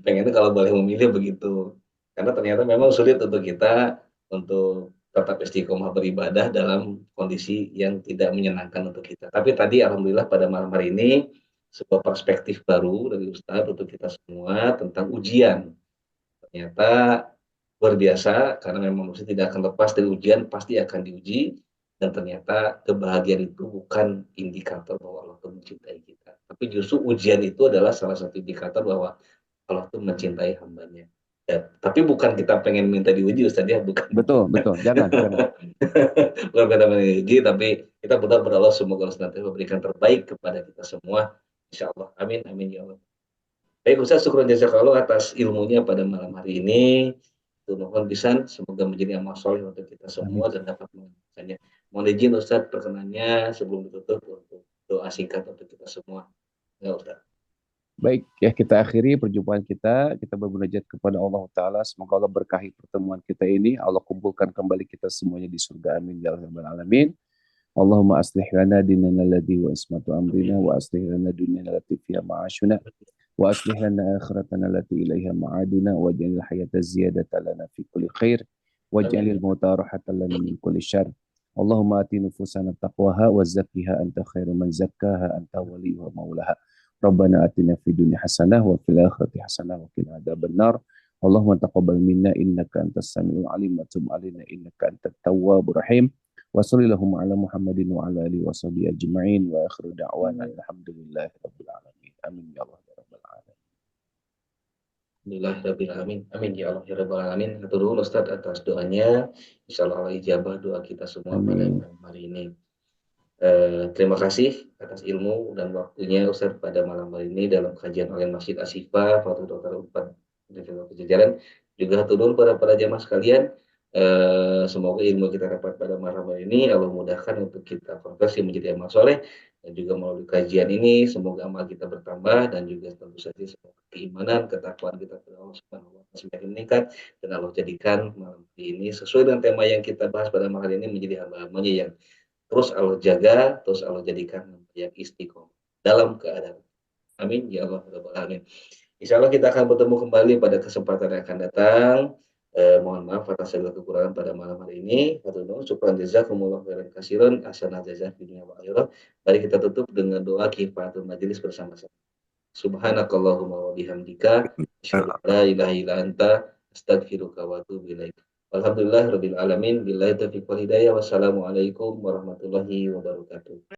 Pengennya kalau boleh memilih begitu. Karena ternyata memang sulit untuk kita untuk tetap istiqomah beribadah dalam kondisi yang tidak menyenangkan untuk kita. Tapi tadi alhamdulillah pada malam hari ini sebuah perspektif baru dari Ustadz untuk kita semua tentang ujian. Ternyata luar biasa, karena memang manusia tidak akan lepas dari ujian, pasti akan diuji. Dan ternyata kebahagiaan itu bukan indikator bahwa Allah itu mencintai kita. Tapi justru ujian itu adalah salah satu indikator bahwa Allah itu mencintai hambanya. Ya, tapi bukan kita pengen minta diuji Ustaz ya, bukan. Betul, jangan. Bukan kita pengen diuji, tapi kita berdoa semoga Allah nanti memberikan terbaik kepada kita semua. Insya Allah. Amin ya Allah. Baik Ustaz, syukur jazakallah atas ilmunya pada malam hari ini. Mohon pisan semoga menjadi amal soleh untuk kita semua dan dapat mengamalkannya. Mohon izin Ustaz perkenannya sebelum ditutup untuk doa singkat untuk kita semua. Ya Ustaz. Baik, ya kita akhiri perjumpaan kita bermunajat kepada Allah Ta'ala. Semoga Allah berkahi pertemuan kita ini. Allah kumpulkan kembali kita semuanya di surga. Amin ya rabbal alamin. Allahumma aslih lana dinana alladhi wa ismatu amrina wa aslih lana dunyana allati fiha ma'ashuna wa aslih lana akhiratana allati ilaiha ma'aduna wa ja'alil hayata ziyadatan lana fi kulli khair wa ja'alil mauta rahatan lana min kulli syarr. Allahumma ati nufusana taqwaha wa zakkiha anta khairu man zakkaha anta waliyuha maulaha. Rabbana atina fid dunya hasanah wa fil akhirati hasanah wa qina adzabannar. Allahumma taqabbal minna innaka antas samiul alim wa tub alaina innaka antat tawwabur rahim. Wa sallallahu ala Muhammadin wa ala alihi wa sahbihi ajma'in wa akhiru da'wana alhamdulillahi rabbil alamin. Amin ya Allah ya rabbal alamin. Alhamdulillahirabbil alamin. Amin ya Allah ya rabbal alamin. Hatur nuhun Ustaz atas doanya. Insyaallah Allah ijabah doa kita semua pada Amin. malam hari ini. Terima kasih atas ilmu dan waktunya Ustaz pada malam hari ini dalam kajian oleh Masjid Ashifa Fatul Dr. Unpad Universitas Pajajaran. Juga hatur nuhun para jamaah sekalian. Semoga ilmu kita dapat pada malam hari ini Allah mudahkan untuk kita konversi menjadi amal soleh, dan juga melalui kajian ini semoga amal kita bertambah, dan juga tentu saja semoga keimanan, ketakwaan kita kepada Allah Subhanahu wa taala semakin meningkat, dan Allah jadikan malam hari ini sesuai dengan tema yang kita bahas pada malam hari ini menjadi hamba-hambanya yang terus Allah jaga, terus Allah jadikan yang istiqomah dalam keadaan. Amin ya Allah ya rabbal alamin. Insyaallah kita akan bertemu kembali pada kesempatan yang akan datang. Mohon maaf atas segala kekurangan pada malam hari ini. Syukran jazakumullah khairan katsiran, ahsanal jazaa fid dunya wal akhirah. Mari kita tutup dengan doa kifatul majelis bersama-sama. Subhanakallahumma wa bihamdika asyhadu an la ilaha illa anta astaghfiruka wa atubu ilaik. Alhamdulillahirabbil alamin. Billahi taufiq wal hidayah. Wassalamualaikum warahmatullahi wabarakatuh.